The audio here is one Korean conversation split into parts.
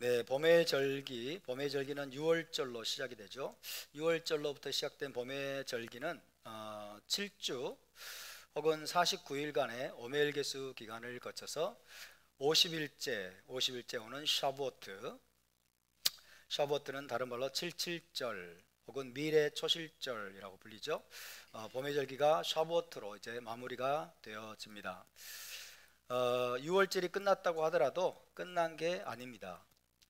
네, 봄의 절기, 봄의 절기는 6월절로 시작이 되죠. 6월절로부터 시작된 봄의 절기는 7주 혹은 49일간의 오멜게수 기간을 거쳐서 50일째 오는 샤보트, 샤보트는 다른 말로 77절 혹은 미래 초실절이라고 불리죠. 봄의 절기가 샤보트로 이제 마무리가 되어집니다. 6월절이 끝났다고 하더라도 끝난 게 아닙니다.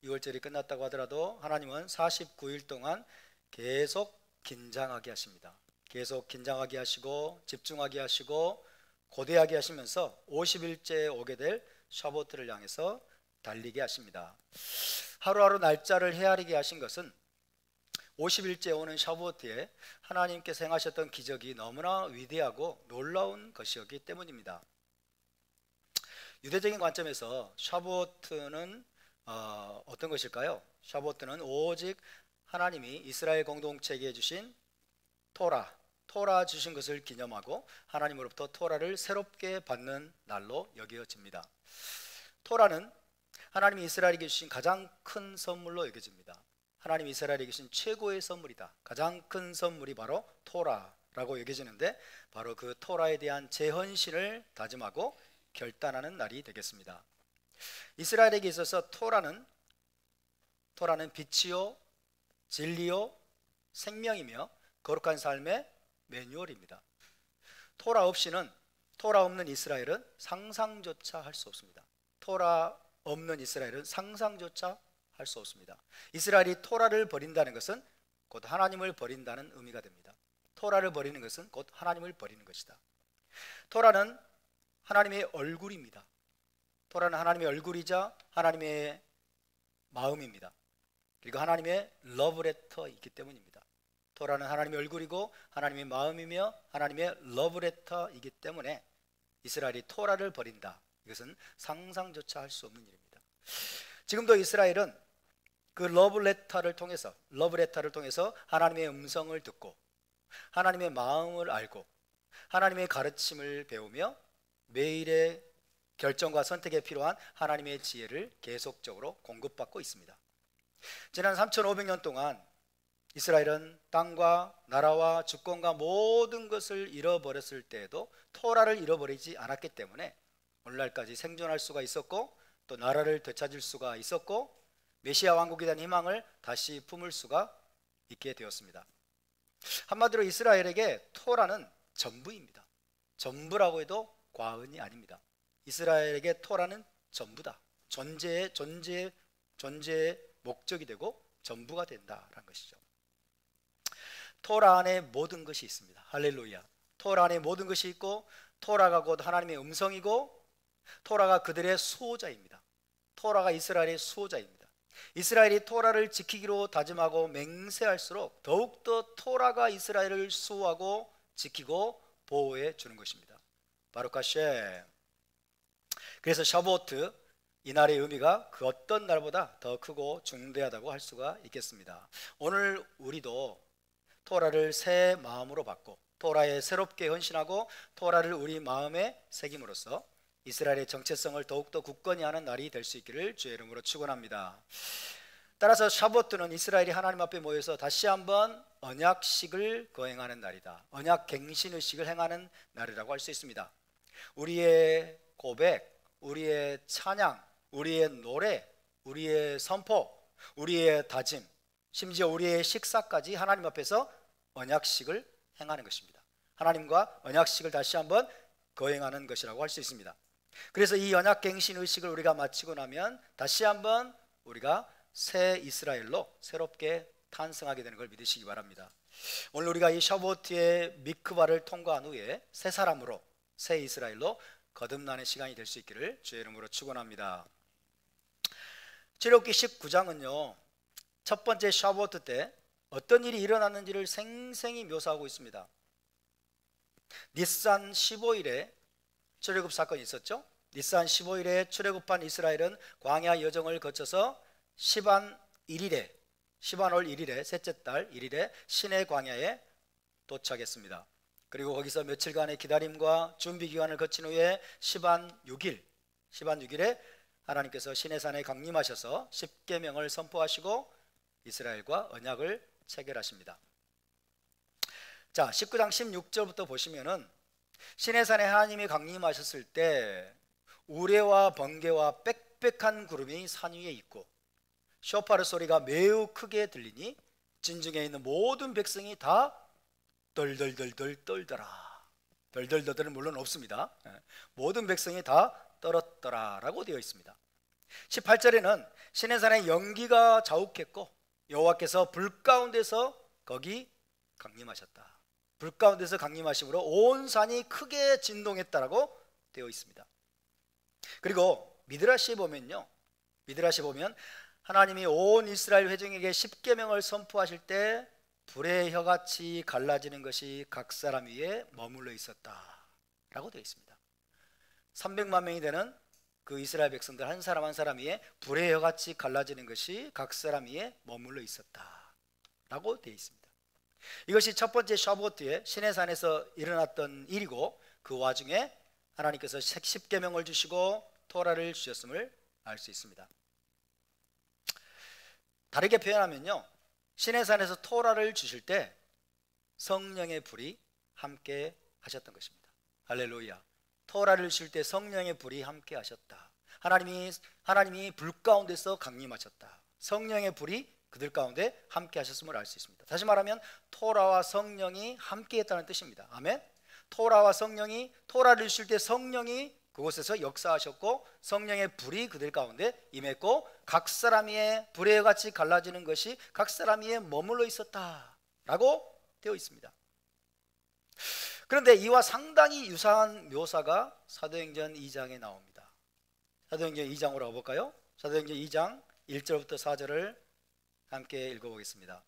6월절이 끝났다고 하더라도 하나님은 49일 동안 계속 긴장하게 하십니다. 계속 긴장하게 하시고 집중하게 하시고 고대하게 하시면서 50일째에 오게 될 샤보트를 향해서 달리게 하십니다. 하루하루 날짜를 헤아리게 하신 것은 50일째 오는 샤보트에 하나님께서 행하셨던 기적이 너무나 위대하고 놀라운 것이었기 때문입니다. 유대적인 관점에서 샤보트는 어떤 것일까요? 샤보트는 오직 하나님이 이스라엘 공동체에게 주신 토라 주신 것을 기념하고 하나님으로부터 토라를 새롭게 받는 날로 여겨집니다. 토라는 하나님이 이스라엘에게 주신 가장 큰 선물로 여겨집니다. 하나님이 이스라엘에게 주신 최고의 선물이다. 가장 큰 선물이 바로 토라라고 여겨지는데 바로 그 토라에 대한 재헌신을 다짐하고 결단하는 날이 되겠습니다. 이스라엘에게 있어서 토라는 빛이요 진리요 생명이며 거룩한 삶의 매뉴얼입니다. 토라 없는 이스라엘은 상상조차 할 수 없습니다. 토라 없는 이스라엘은 상상조차 할 수 없습니다. 이스라엘이 토라를 버린다는 것은 곧 하나님을 버린다는 의미가 됩니다. 토라를 버리는 것은 곧 하나님을 버리는 것이다. 토라는 하나님의 얼굴입니다. 토라는 하나님의 얼굴이자 하나님의 마음입니다. 그리고 하나님의 러브레터이기 때문입니다. 토라는 하나님의 얼굴이고 하나님의 마음이며 하나님의 러브레터이기 때문에 이스라엘이 토라를 버린다. 이것은 상상조차 할 수 없는 일입니다. 지금도 이스라엘은 그 러브레터를 통해서 하나님의 음성을 듣고 하나님의 마음을 알고 하나님의 가르침을 배우며 매일의 결정과 선택에 필요한 하나님의 지혜를 계속적으로 공급받고 있습니다. 지난 3500년 동안 이스라엘은 땅과 나라와 주권과 모든 것을 잃어버렸을 때에도 토라를 잃어버리지 않았기 때문에 오늘날까지 생존할 수가 있었고 또 나라를 되찾을 수가 있었고 메시아 왕국에 대한 희망을 다시 품을 수가 있게 되었습니다. 한마디로 이스라엘에게 토라는 전부입니다. 전부라고 해도 과언이 아닙니다. 이스라엘에게 토라는 전부다. 존재의 목적이 되고 전부가 된다라는 것이죠. 토라 안에 모든 것이 있습니다. 할렐루야. 토라 안에 모든 것이 있고 토라가 곧 하나님의 음성이고 토라가 그들의 수호자입니다. 토라가 이스라엘의 수호자입니다. 이스라엘이 토라를 지키기로 다짐하고 맹세할수록 더욱더 토라가 이스라엘을 수호하고 지키고 보호해 주는 것입니다. 바룩 하셴. 그래서 샤보트, 이날의 의미가 그 어떤 날보다 더 크고 중대하다고 할 수가 있겠습니다. 오늘 우리도 토라를 새 마음으로 받고 토라에 새롭게 헌신하고 토라를 우리 마음에 새김으로써 이스라엘의 정체성을 더욱더 굳건히 하는 날이 될 수 있기를 주의 이름으로 축원합니다. 따라서 샤보트는 이스라엘이 하나님 앞에 모여서 다시 한번 언약식을 거행하는 날이다. 언약갱신의식을 행하는 날이라고 할 수 있습니다. 우리의 고백, 우리의 찬양, 우리의 노래, 우리의 선포, 우리의 다짐, 심지어 우리의 식사까지 하나님 앞에서 언약식을 행하는 것입니다. 하나님과 언약식을 다시 한번 거행하는 것이라고 할 수 있습니다. 그래서 이 언약갱신 의식을 우리가 마치고 나면 다시 한번 우리가 새 이스라엘로 새롭게 탄생하게 되는 걸 믿으시기 바랍니다. 오늘 우리가 이 샤보트의 미크바를 통과한 후에 새 사람으로 새 이스라엘로 거듭나는 시간이 될 수 있기를 주의 이름으로 축원합니다. 출애굽기 19장은요 첫 번째 샤보트 때 어떤 일이 일어났는지를 생생히 묘사하고 있습니다. 니산 15일에 출애굽 사건이 있었죠. 니산 15일에 출애굽한 이스라엘은 광야 여정을 거쳐서 시반월 1일에 셋째 달 1일에 시내 광야에 도착했습니다. 그리고 거기서 며칠간의 기다림과 준비 기간을 거친 후에 시반 6일에 하나님께서 시내산에 강림하셔서 십계명을 선포하시고 이스라엘과 언약을 체결하십니다. 자, 19장 16절부터 보시면은 시내산에 하나님이 강림하셨을 때 우레와 번개와 빽빽한 구름이 산 위에 있고 쇼파르 소리가 매우 크게 들리니 진중에 있는 모든 백성이 다 덜덜덜덜 떨더라. 덜덜덜덜은 물론 없습니다. 모든 백성이 다 떨었더라 라고 되어 있습니다. 18절에는 시내산에 연기가 자욱했고 여호와께서 불 가운데서 거기 강림하셨다. 불 가운데서 강림하심으로 온 산이 크게 진동했다라고 되어 있습니다. 그리고 미드라시에 보면요, 미드라시에 보면 하나님이 온 이스라엘 회중에게 십계명을 선포하실 때 불의 혀같이 갈라지는 것이 각 사람 위에 머물러 있었다라고 되어 있습니다. 300만 명이 되는 그 이스라엘 백성들 한 사람 한 사람 위에 불의 혀같이 갈라지는 것이 각 사람 위에 머물러 있었다라고 되어 있습니다. 이것이 첫 번째 샤보트에 시내산에서 일어났던 일이고 그 와중에 하나님께서 십계명을 주시고 토라를 주셨음을 알 수 있습니다. 다르게 표현하면요, 시내산에서 토라를 주실 때 성령의 불이 함께 하셨던 것입니다. 할렐루야. 토라를 주실 때 성령의 불이 함께 하셨다. 하나님이 불 가운데서 강림하셨다. 성령의 불이 그들 가운데 함께 하셨음을 알 수 있습니다. 다시 말하면 토라와 성령이 함께 했다는 뜻입니다. 아멘. 토라와 성령이, 토라를 주실 때 성령이 그곳에서 역사하셨고 성령의 불이 그들 가운데 임했고 각 사람 위에 불의 같이 갈라지는 것이 각 사람 위에 머물러 있었다라고 되어 있습니다. 그런데 이와 상당히 유사한 묘사가 사도행전 2장에 나옵니다. 사도행전 2장으로 가볼까요? 사도행전 2장 1절부터 4절을 함께 읽어보겠습니다.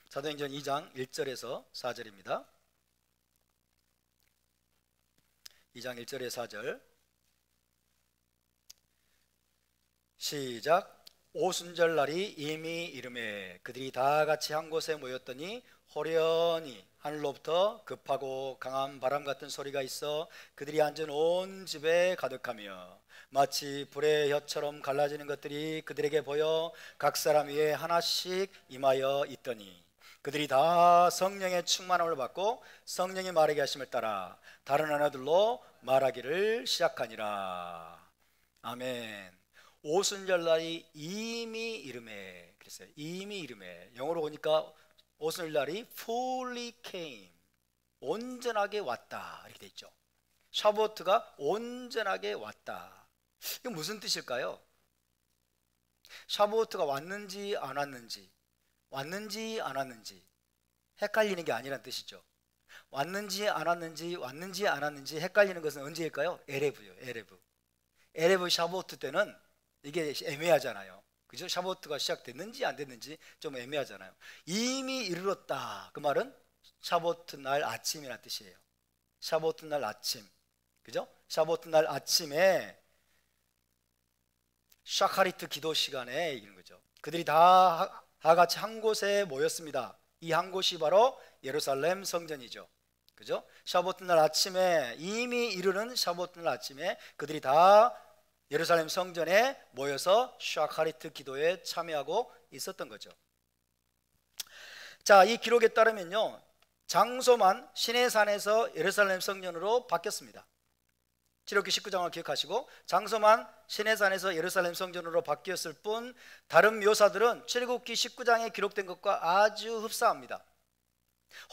사도행전 2장 1절에서 4절입니다. 2장 1절에 4절 시작. 오순절 날이 이미 이르매 그들이 다 같이 한 곳에 모였더니 호련히 하늘로부터 급하고 강한 바람 같은 소리가 있어 그들이 앉은 온 집에 가득하며 마치 불의 혀처럼 갈라지는 것들이 그들에게 보여 각 사람 위에 하나씩 임하여 있더니 그들이 다 성령의 충만함을 받고 성령이 말하게 하심을 따라 다른 언어들로 말하기를 시작하니라. 아멘. 오순절날이 이미 이르매 그랬어요. 이미 이르매. 영어로 보니까 오순절날이 fully came, 온전하게 왔다 이렇게 돼 있죠. 샤보트가 온전하게 왔다. 이게 무슨 뜻일까요? 샤보트가 왔는지 안 왔는지, 왔는지 안 왔는지 헷갈리는 게 아니란 뜻이죠. 왔는지 안 왔는지, 왔는지 안 왔는지 헷갈리는 것은 언제일까요? 에레브요. 에레브 샤보트 때는 이게 애매하잖아요. 그죠? 샤보트가 시작됐는지 안 됐는지 좀 애매하잖아요. 이미 이르렀다. 그 말은 샤보트 날 아침이라는 뜻이에요. 샤보트 날 아침. 그죠? 샤보트 날 아침에 샤카리트 기도 시간에 이기는 거죠. 그들이 다 같이 한 곳에 모였습니다. 이 한 곳이 바로 예루살렘 성전이죠. 그죠? 샤보트 날 아침에, 이미 이르는 샤보트 날 아침에 그들이 다 예루살렘 성전에 모여서 샤카리트 기도에 참여하고 있었던 거죠. 자, 이 기록에 따르면요, 장소만 시내산에서 예루살렘 성전으로 바뀌었습니다. 출애굽기 19장을 기억하시고 장소만 시내산에서 예루살렘 성전으로 바뀌었을 뿐 다른 묘사들은 출애굽기 19장에 기록된 것과 아주 흡사합니다.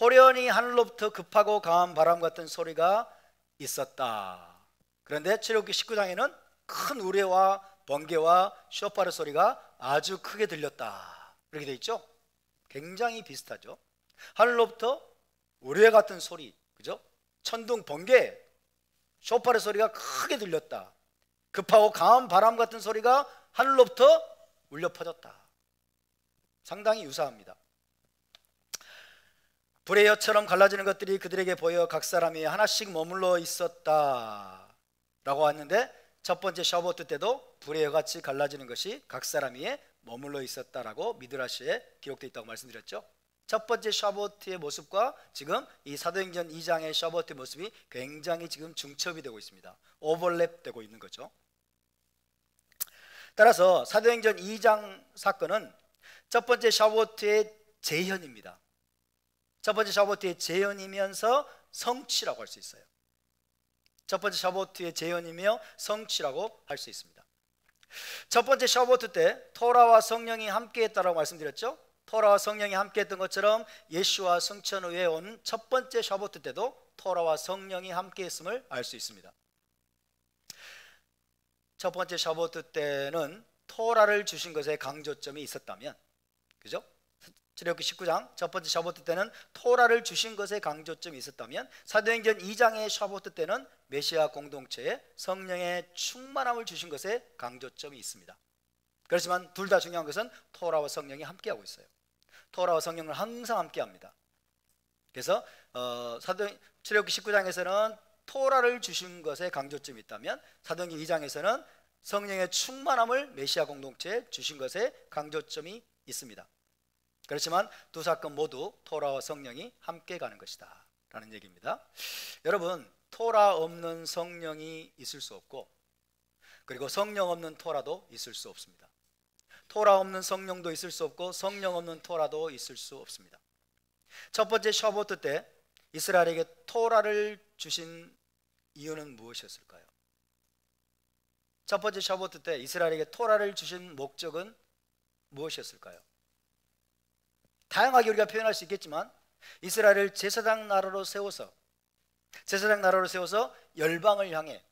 호련히 하늘로부터 급하고 강한 바람 같은 소리가 있었다. 그런데 출애굽기 19장에는 큰 우레와 번개와 쇼파르 소리가 아주 크게 들렸다 이렇게 되어 있죠. 굉장히 비슷하죠. 하늘로부터 우레 같은 소리, 그죠? 천둥, 번개, 쇼파르 소리가 크게 들렸다. 급하고 강한 바람 같은 소리가 하늘로부터 울려 퍼졌다. 상당히 유사합니다. 불의 혀처럼 갈라지는 것들이 그들에게 보여 각 사람이 하나씩 머물러 있었다 라고 했는데 첫 번째 샤보트 때도 불의 혀같이 갈라지는 것이 각 사람 위에 머물러 있었다라고 미드라시에 기록되어 있다고 말씀드렸죠. 첫 번째 샤보트의 모습과 지금 이 사도행전 2장의 샤보트의 모습이 굉장히 지금 중첩이 되고 있습니다. 오버랩되고 있는 거죠. 따라서 사도행전 2장 사건은 첫 번째 샤보트의 재현입니다. 첫 번째 샤보트의 재현이면서 성취라고 할 수 있어요. 첫 번째 샤보트의 재현이며 성취라고 할 수 있습니다. 첫 번째 샤보트 때 토라와 성령이 함께했다라고 말씀드렸죠. 토라와 성령이 함께했던 것처럼 예수와 승천 후에 온 첫 번째 샤보트 때도 토라와 성령이 함께했음을 알 수 있습니다. 첫 번째 샤보트 때는 토라를 주신 것에 강조점이 있었다면, 그죠? 출애굽기 19장 첫 번째 샤보트 때는 토라를 주신 것에 강조점이 있었다면, 사도행전 2장의 샤보트 때는 메시아 공동체에 성령의 충만함을 주신 것에 강조점이 있습니다. 그렇지만 둘 다 중요한 것은 토라와 성령이 함께하고 있어요. 토라와 성령을 항상 함께합니다. 그래서 출애굽기 19장에서는 토라를 주신 것에 강조점이 있다면, 사도행전 2장에서는 성령의 충만함을 메시아 공동체에 주신 것에 강조점이 있습니다. 그렇지만 두 사건 모두 토라와 성령이 함께 가는 것이다 라는 얘기입니다. 여러분, 토라 없는 성령이 있을 수 없고, 그리고 성령 없는 토라도 있을 수 없습니다. 토라 없는 성령도 있을 수 없고, 성령 없는 토라도 있을 수 없습니다. 첫 번째 샤보트 때 이스라엘에게 토라를 주신 이유는 무엇이었을까요? 첫 번째 샤보트 때 이스라엘에게 토라를 주신 목적은 무엇이었을까요? 다양하게 우리가 표현할 수 있겠지만, 이스라엘을 제사장 나라로 세워서 열방을 향해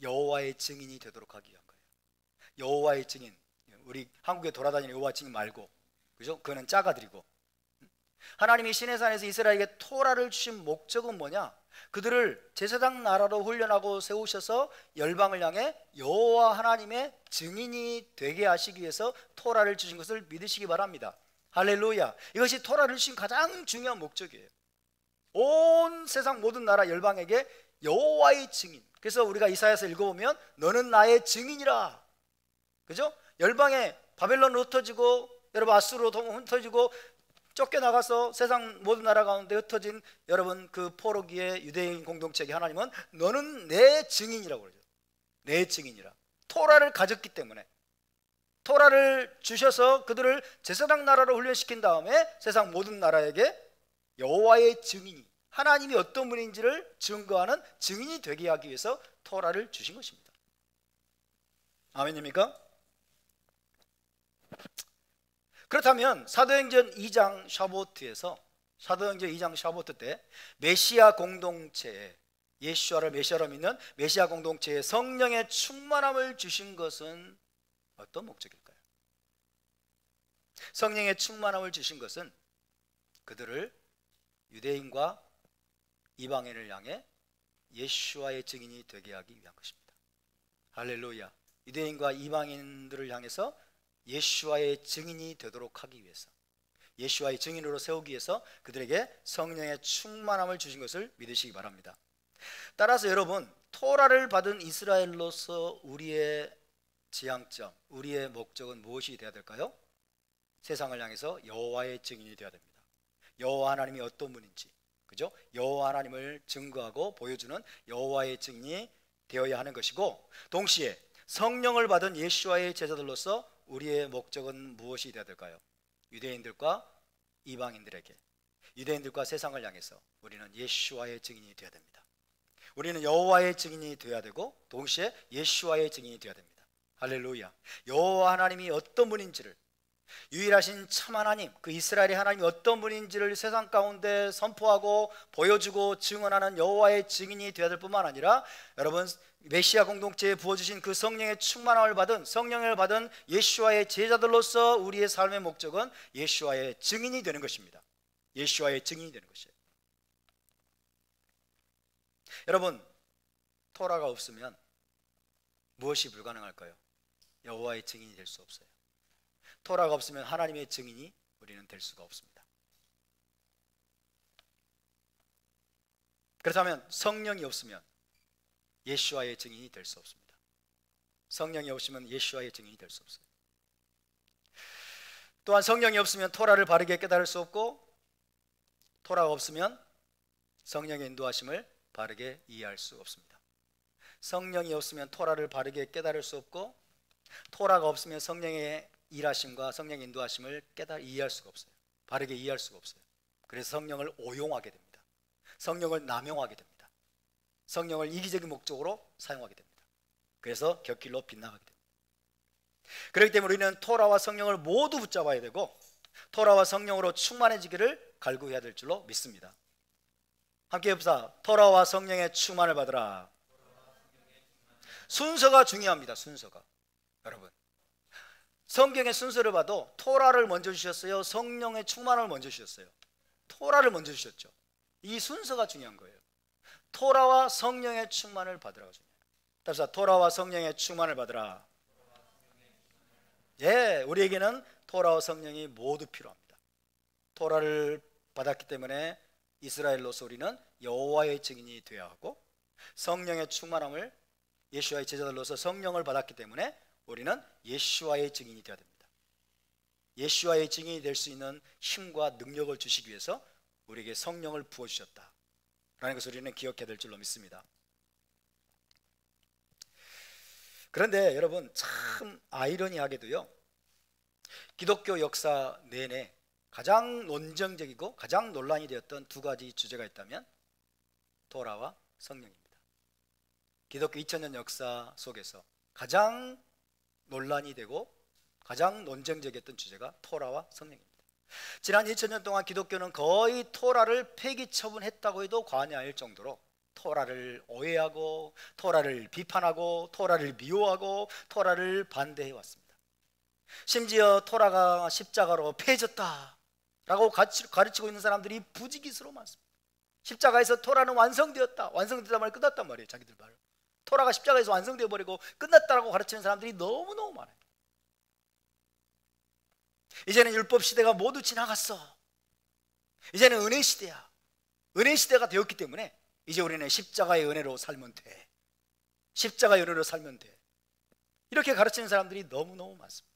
여호와의 증인이 되도록 하기 위한 거예요. 여호와의 증인, 우리 한국에 돌아다니는 여호와 증인 말고, 그죠? 그거는 짜가들이고, 하나님이 시내산에서 이스라엘에게 토라를 주신 목적은 뭐냐? 그들을 제사장 나라로 훈련하고 세우셔서 열방을 향해 여호와 하나님의 증인이 되게 하시기 위해서 토라를 주신 것을 믿으시기 바랍니다. 할렐루야. 이것이 토라를 주신 가장 중요한 목적이에요. 온 세상 모든 나라 열방에게 여호와의 증인. 그래서 우리가 이사야서 읽어보면 너는 나의 증인이라, 그죠? 열방에 바벨론으로 흩어지고, 여러분 아수르로 흩어지고 쫓겨나가서 세상 모든 나라 가운데 흩어진 여러분 그 포로기의 유대인 공동체에게 하나님은 너는 내 증인이라고 그러죠. 내 증인이라. 토라를 가졌기 때문에, 토라를 주셔서 그들을 제사장 나라로 훈련시킨 다음에 세상 모든 나라에게 여호와의 증인이, 하나님이 어떤 분인지를 증거하는 증인이 되게 하기 위해서 토라를 주신 것입니다. 아멘입니까? 그렇다면 사도행전 2장 샤보트 때 메시아 공동체에, 예수와를 메시아로 믿는 메시아 공동체에 성령의 충만함을 주신 것은 어떤 목적일까요? 성령의 충만함을 주신 것은 그들을 유대인과 이방인을 향해 예수와의 증인이 되게 하기 위한 것입니다. 할렐루야. 유대인과 이방인들을 향해서 예수와의 증인이 되도록 하기 위해서, 예수와의 증인으로 세우기 위해서 그들에게 성령의 충만함을 주신 것을 믿으시기 바랍니다. 따라서 여러분, 토라를 받은 이스라엘로서 우리의 지향점, 우리의 목적은 무엇이 되어야 될까요? 세상을 향해서 여호와의 증인이 되어야 됩니다. 여호와 하나님이 어떤 분인지, 그죠? 여호와 하나님을 증거하고 보여주는 여호와의 증인이 되어야 하는 것이고, 동시에 성령을 받은 예수와의 제자들로서 우리의 목적은 무엇이 되어야 될까요? 유대인들과 이방인들에게, 유대인들과 세상을 향해서 우리는 예수와의 증인이 되어야 됩니다. 우리는 여호와의 증인이 되어야 되고, 동시에 예수와의 증인이 되어야 됩니다. 할렐루야. 여호와 하나님이 어떤 분인지를, 유일하신 참 하나님, 그 이스라엘의 하나님이 어떤 분인지를 세상 가운데 선포하고 보여주고 증언하는 여호와의 증인이 되어야 될 뿐만 아니라, 여러분 메시아 공동체에 부어주신 그 성령의 충만함을 받은, 성령을 받은 예수와의 제자들로서 우리의 삶의 목적은 예수와의 증인이 되는 것입니다. 예수와의 증인이 되는 것이에요. 여러분, 토라가 없으면 무엇이 불가능할까요? 여호와의 증인이 될 수 없어요. 토라가 없으면 하나님의 증인이 우리는 될 수가 없습니다. 그렇다면 성령이 없으면 예수와의 증인이 될 수 없습니다. 성령이 없으면 예수와의 증인이 될 수 없어요. 또한 성령이 없으면 토라를 바르게 깨달을 수 없고, 토라가 없으면 성령의 인도하심을 바르게 이해할 수 없습니다. 성령이 없으면 토라를 바르게 깨달을 수 없고, 토라가 없으면 성령의 일하심과 성령의 인도하심을 이해할 수가 없어요. 바르게 이해할 수가 없어요. 그래서 성령을 오용하게 됩니다. 성령을 남용하게 됩니다. 성령을 이기적인 목적으로 사용하게 됩니다. 그래서 곁길로 빗나가게 됩니다. 그렇기 때문에 우리는 토라와 성령을 모두 붙잡아야 되고, 토라와 성령으로 충만해지기를 갈구해야 될 줄로 믿습니다. 함께 해봅시다. 토라와 성령의 충만을 받으라. 순서가 중요합니다. 순서가. 여러분, 성경의 순서를 봐도 토라를 먼저 주셨어요? 성령의 충만을 먼저 주셨어요? 토라를 먼저 주셨죠. 이 순서가 중요한 거예요. 토라와 성령의 충만을 받으라고 중요해요. 답사, 토라와 성령의 충만을 받으라. 예, 우리에게는 토라와 성령이 모두 필요합니다. 토라를 받았기 때문에 이스라엘로서 우리는 여호와의 증인이 되어야 하고, 성령의 충만함을 예수와의 제자들로서 성령을 받았기 때문에 우리는 예수와의 증인이 되어야 됩니다. 예수와의 증인이 될 수 있는 힘과 능력을 주시기 위해서 우리에게 성령을 부어주셨다라는 것을 우리는 기억해야 될 줄로 믿습니다. 그런데 여러분, 참 아이러니하게도요, 기독교 역사 내내 가장 논쟁적이고 가장 논란이 되었던 두 가지 주제가 있다면 토라와 성령입니다. 기독교 2000년 역사 속에서 가장 논란이 되고 가장 논쟁적이었던 주제가 토라와 성령입니다. 지난 2000년 동안 기독교는 거의 토라를 폐기 처분했다고 해도 과언이 정도로 토라를 오해하고, 토라를 비판하고, 토라를 미워하고, 토라를 반대해 왔습니다. 심지어 토라가 십자가로 폐해졌다라고 가르치고 있는 사람들이 부지기수로 많습니다. 십자가에서 토라는 완성되었다, 완성되다 말을 끝났단 말이에요. 자기들 말을. 토라가 십자가에서 완성되어 버리고 끝났다라고 가르치는 사람들이 너무너무 많아요. 이제는 율법 시대가 모두 지나갔어. 이제는 은혜 시대야. 은혜 시대가 되었기 때문에 이제 우리는 십자가의 은혜로 살면 돼. 십자가의 은혜로 살면 돼. 이렇게 가르치는 사람들이 너무너무 많습니다.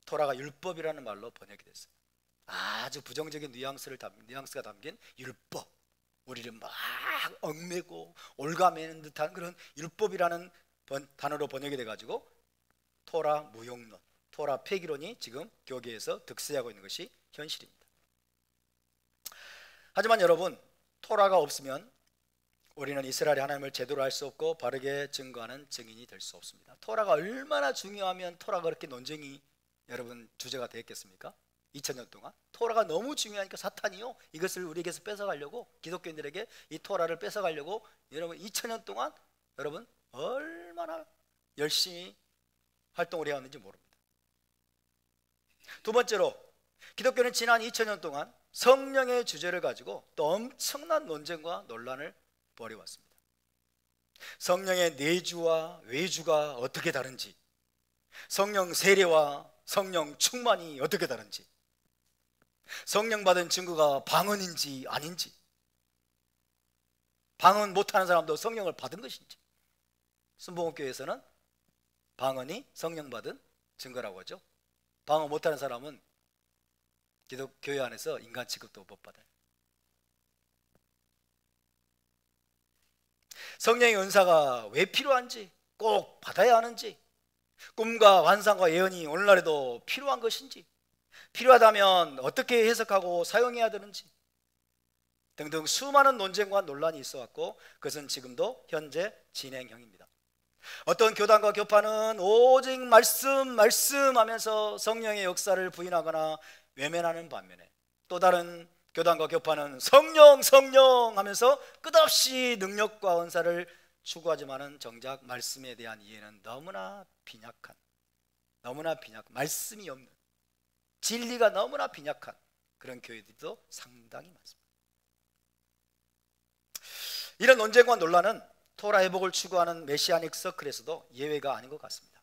토라가 율법이라는 말로 번역이 됐어요. 아주 부정적인 뉘앙스가 담긴 율법. 우리를 막 얽매고 올가매는 듯한 그런 율법이라는 단어로 번역이 돼가지고 토라 무용론, 토라 폐기론이 지금 교계에서 득세하고 있는 것이 현실입니다. 하지만 여러분, 토라가 없으면 우리는 이스라엘의 하나님을 제대로 알 수 없고 바르게 증거하는 증인이 될 수 없습니다. 토라가 얼마나 중요하면 토라가 그렇게 논쟁이 여러분 주제가 되었겠습니까? 2000년 동안 토라가 너무 중요하니까 사탄이요, 이것을 우리에게서 뺏어가려고, 기독교인들에게 이 토라를 뺏어가려고 여러분 2000년 동안 여러분 얼마나 열심히 활동을 해왔는지 모릅니다. 두 번째로, 기독교는 지난 2000년 동안 성령의 주제를 가지고 또 엄청난 논쟁과 논란을 벌여왔습니다. 성령의 내주와 외주가 어떻게 다른지, 성령 세례와 성령 충만이 어떻게 다른지, 성령 받은 증거가 방언인지 아닌지, 방언 못하는 사람도 성령을 받은 것인지, 순복음교회에서는 방언이 성령 받은 증거라고 하죠. 방언 못하는 사람은 기독교회 안에서 인간 취급도 못 받아요. 성령의 은사가 왜 필요한지, 꼭 받아야 하는지, 꿈과 환상과 예언이 오늘날에도 필요한 것인지, 필요하다면 어떻게 해석하고 사용해야 되는지 등등 수많은 논쟁과 논란이 있어 왔고, 그것은 지금도 현재 진행형입니다. 어떤 교단과 교파는 오직 말씀 하면서 성령의 역사를 부인하거나 외면하는 반면에, 또 다른 교단과 교파는 성령 하면서 끝없이 능력과 은사를 추구하지만은 정작 말씀에 대한 이해는 너무나 빈약한, 말씀이 없는, 진리가 너무나 빈약한 그런 교회들도 상당히 많습니다. 이런 논쟁과 논란은 토라 회복을 추구하는 메시아닉 서클에서도 예외가 아닌 것 같습니다.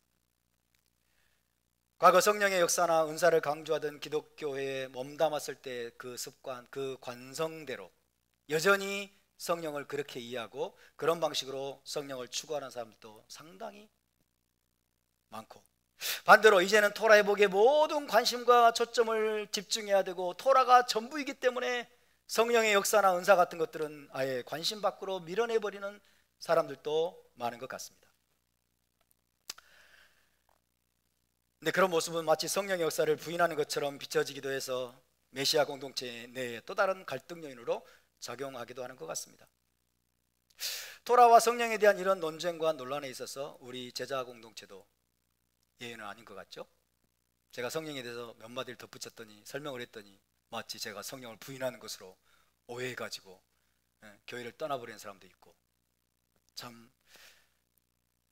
과거 성령의 역사나 은사를 강조하던 기독교회에 몸담았을 때 그 습관, 그 관성대로 여전히 성령을 그렇게 이해하고 그런 방식으로 성령을 추구하는 사람들도 상당히 많고, 반대로 이제는 토라 회복에 모든 관심과 초점을 집중해야 되고, 토라가 전부이기 때문에 성령의 역사나 은사 같은 것들은 아예 관심 밖으로 밀어내버리는 사람들도 많은 것 같습니다. 근데 그런 모습은 마치 성령의 역사를 부인하는 것처럼 비춰지기도 해서 메시아 공동체 내에 또 다른 갈등 요인으로 작용하기도 하는 것 같습니다. 토라와 성령에 대한 이런 논쟁과 논란에 있어서 우리 제자 공동체도 예외는 아닌 것 같죠? 제가 성령에 대해서 몇 마디를 덧붙였더니, 설명을 했더니 마치 제가 성령을 부인하는 것으로 오해해가지고 교회를 떠나버리는 사람도 있고, 참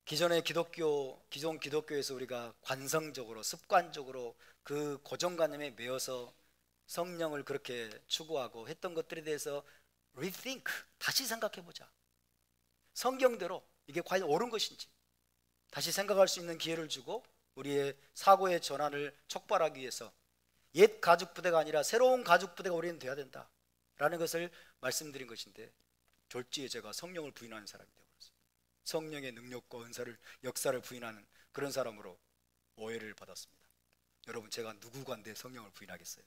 기존 기독교에서 우리가 관성적으로 습관적으로 그 고정관념에 매여서 성령을 그렇게 추구하고 했던 것들에 대해서 rethink, 다시 생각해보자. 성경대로 이게 과연 옳은 것인지 다시 생각할 수 있는 기회를 주고 우리의 사고의 전환을 촉발하기 위해서 옛 가죽 부대가 아니라 새로운 가죽 부대가 우리는 돼야 된다라는 것을 말씀드린 것인데, 졸지에 제가 성령을 부인하는 사람이 되어버렸어요. 성령의 능력과 은사를, 역사를 부인하는 그런 사람으로 오해를 받았습니다. 여러분, 제가 누구간데 성령을 부인하겠어요?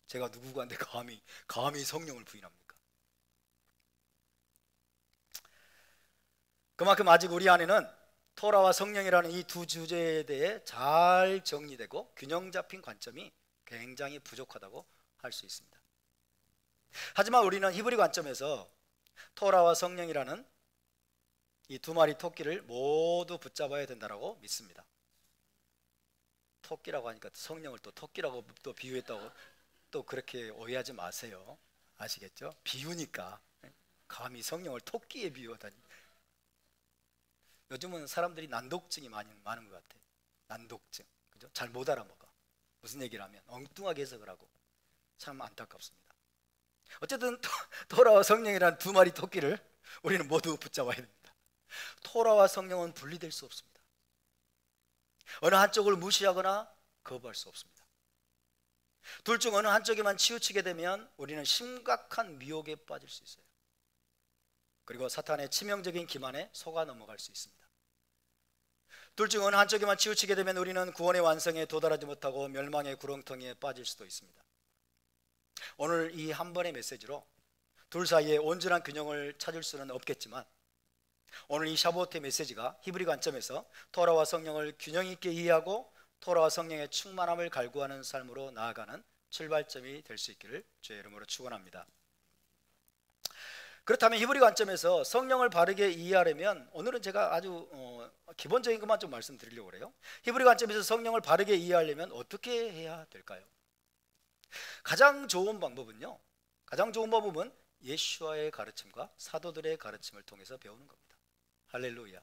제가 누구간데 감히 성령을 부인합니까? 그만큼 아직 우리 안에는 토라와 성령이라는 이 두 주제에 대해 잘 정리되고 균형 잡힌 관점이 굉장히 부족하다고 할 수 있습니다. 하지만 우리는 히브리 관점에서 토라와 성령이라는 이 두 마리 토끼를 모두 붙잡아야 된다고 믿습니다. 토끼라고 하니까 성령을 또 토끼라고 또 비유했다고 또 그렇게 오해하지 마세요. 아시겠죠? 비유니까. 감히 성령을 토끼에 비유하다니. 요즘은 사람들이 난독증이 많은 것 같아요. 난독증, 그죠? 잘 못 알아먹어. 무슨 얘기를 하면 엉뚱하게 해석을 하고, 참 안타깝습니다. 어쨌든 토라와 성령이라는 두 마리 토끼를 우리는 모두 붙잡아야 됩니다. 토라와 성령은 분리될 수 없습니다. 어느 한쪽을 무시하거나 거부할 수 없습니다. 둘 중 어느 한쪽에만 치우치게 되면 우리는 심각한 미혹에 빠질 수 있어요. 그리고 사탄의 치명적인 기만에 속아 넘어갈 수 있습니다. 둘 중 어느 한쪽에만 치우치게 되면 우리는 구원의 완성에 도달하지 못하고 멸망의 구렁텅이에 빠질 수도 있습니다. 오늘 이 한 번의 메시지로 둘 사이에 온전한 균형을 찾을 수는 없겠지만, 오늘 이 샤보트의 메시지가 히브리 관점에서 토라와 성령을 균형 있게 이해하고 토라와 성령의 충만함을 갈구하는 삶으로 나아가는 출발점이 될 수 있기를 주의 이름으로 축원합니다. 그렇다면 히브리 관점에서 성령을 바르게 이해하려면, 오늘은 제가 아주 기본적인 것만 좀 말씀드리려고 그래요. 히브리 관점에서 성령을 바르게 이해하려면 어떻게 해야 될까요? 가장 좋은 방법은 예수와의 가르침과 사도들의 가르침을 통해서 배우는 겁니다. 할렐루야.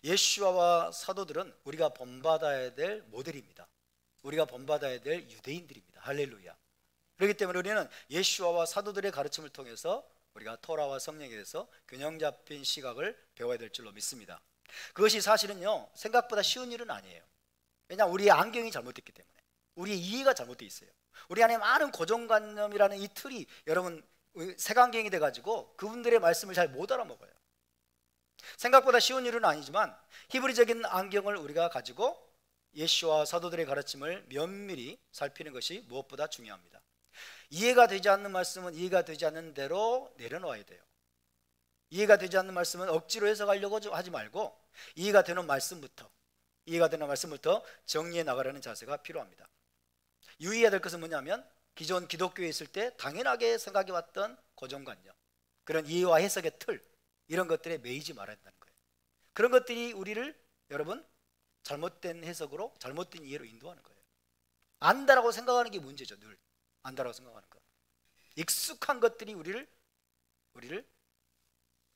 예수와와 사도들은 우리가 본받아야 될 모델입니다. 우리가 본받아야 될 유대인들입니다. 할렐루야. 그렇기 때문에 우리는 예수와와 사도들의 가르침을 통해서 우리가 토라와 성령에 대해서 균형 잡힌 시각을 배워야 될 줄로 믿습니다. 그것이 사실은요, 생각보다 쉬운 일은 아니에요. 왜냐하면 우리의 안경이 잘못됐기 때문에, 우리의 이해가 잘못되어 있어요. 우리 안에 많은 고정관념이라는 이 틀이 여러분 색안경이 돼가지고 그분들의 말씀을 잘 못 알아먹어요. 생각보다 쉬운 일은 아니지만 히브리적인 안경을 우리가 가지고 예수와 사도들의 가르침을 면밀히 살피는 것이 무엇보다 중요합니다. 이해가 되지 않는 말씀은 이해가 되지 않는 대로 내려놓아야 돼요. 이해가 되지 않는 말씀은 억지로 해석하려고 하지 말고 이해가 되는 말씀부터 정리해 나가려는 자세가 필요합니다. 유의해야 될 것은 뭐냐면, 기존 기독교에 있을 때 당연하게 생각해왔던 고정관념, 그런 이해와 해석의 틀, 이런 것들에 매이지 말아야 한다는 거예요. 그런 것들이 우리를 여러분 잘못된 해석으로, 잘못된 이해로 인도하는 거예요. 안다라고 생각하는 게 문제죠. 늘 안다라고 생각하는 것, 익숙한 것들이 우리를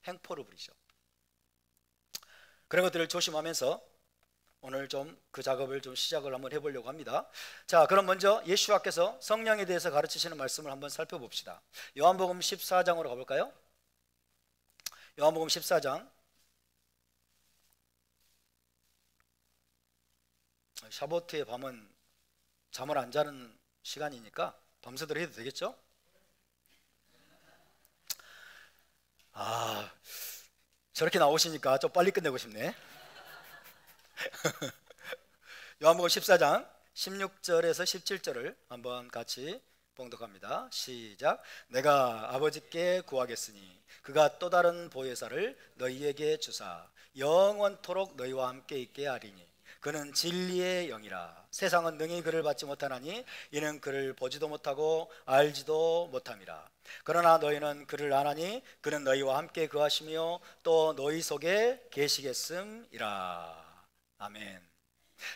횡포를 부리죠. 그런 것들을 조심하면서 오늘 좀 그 작업을 좀 시작을 한번 해보려고 합니다. 자, 그럼 먼저 예수와께서 성령에 대해서 가르치시는 말씀을 한번 살펴봅시다. 요한복음 14장으로 가볼까요? 요한복음 14장. 샤보트의 밤은 잠을 안 자는 시간이니까 밤새도록 해도 되겠죠? 저렇게 나오시니까 좀 빨리 끝내고 싶네. 요한복음 14장 16절에서 17절을 한번 같이 봉독합니다. 시작. 내가 아버지께 구하겠으니 그가 또 다른 보혜사를 너희에게 주사 영원토록 너희와 함께 있게 하리니 그는 진리의 영이라. 세상은 능히 그를 받지 못하나니 이는 그를 보지도 못하고 알지도 못함이라. 그러나 너희는 그를 아나니 그는 너희와 함께 거하시며 또 너희 속에 계시겠음이라. 아멘.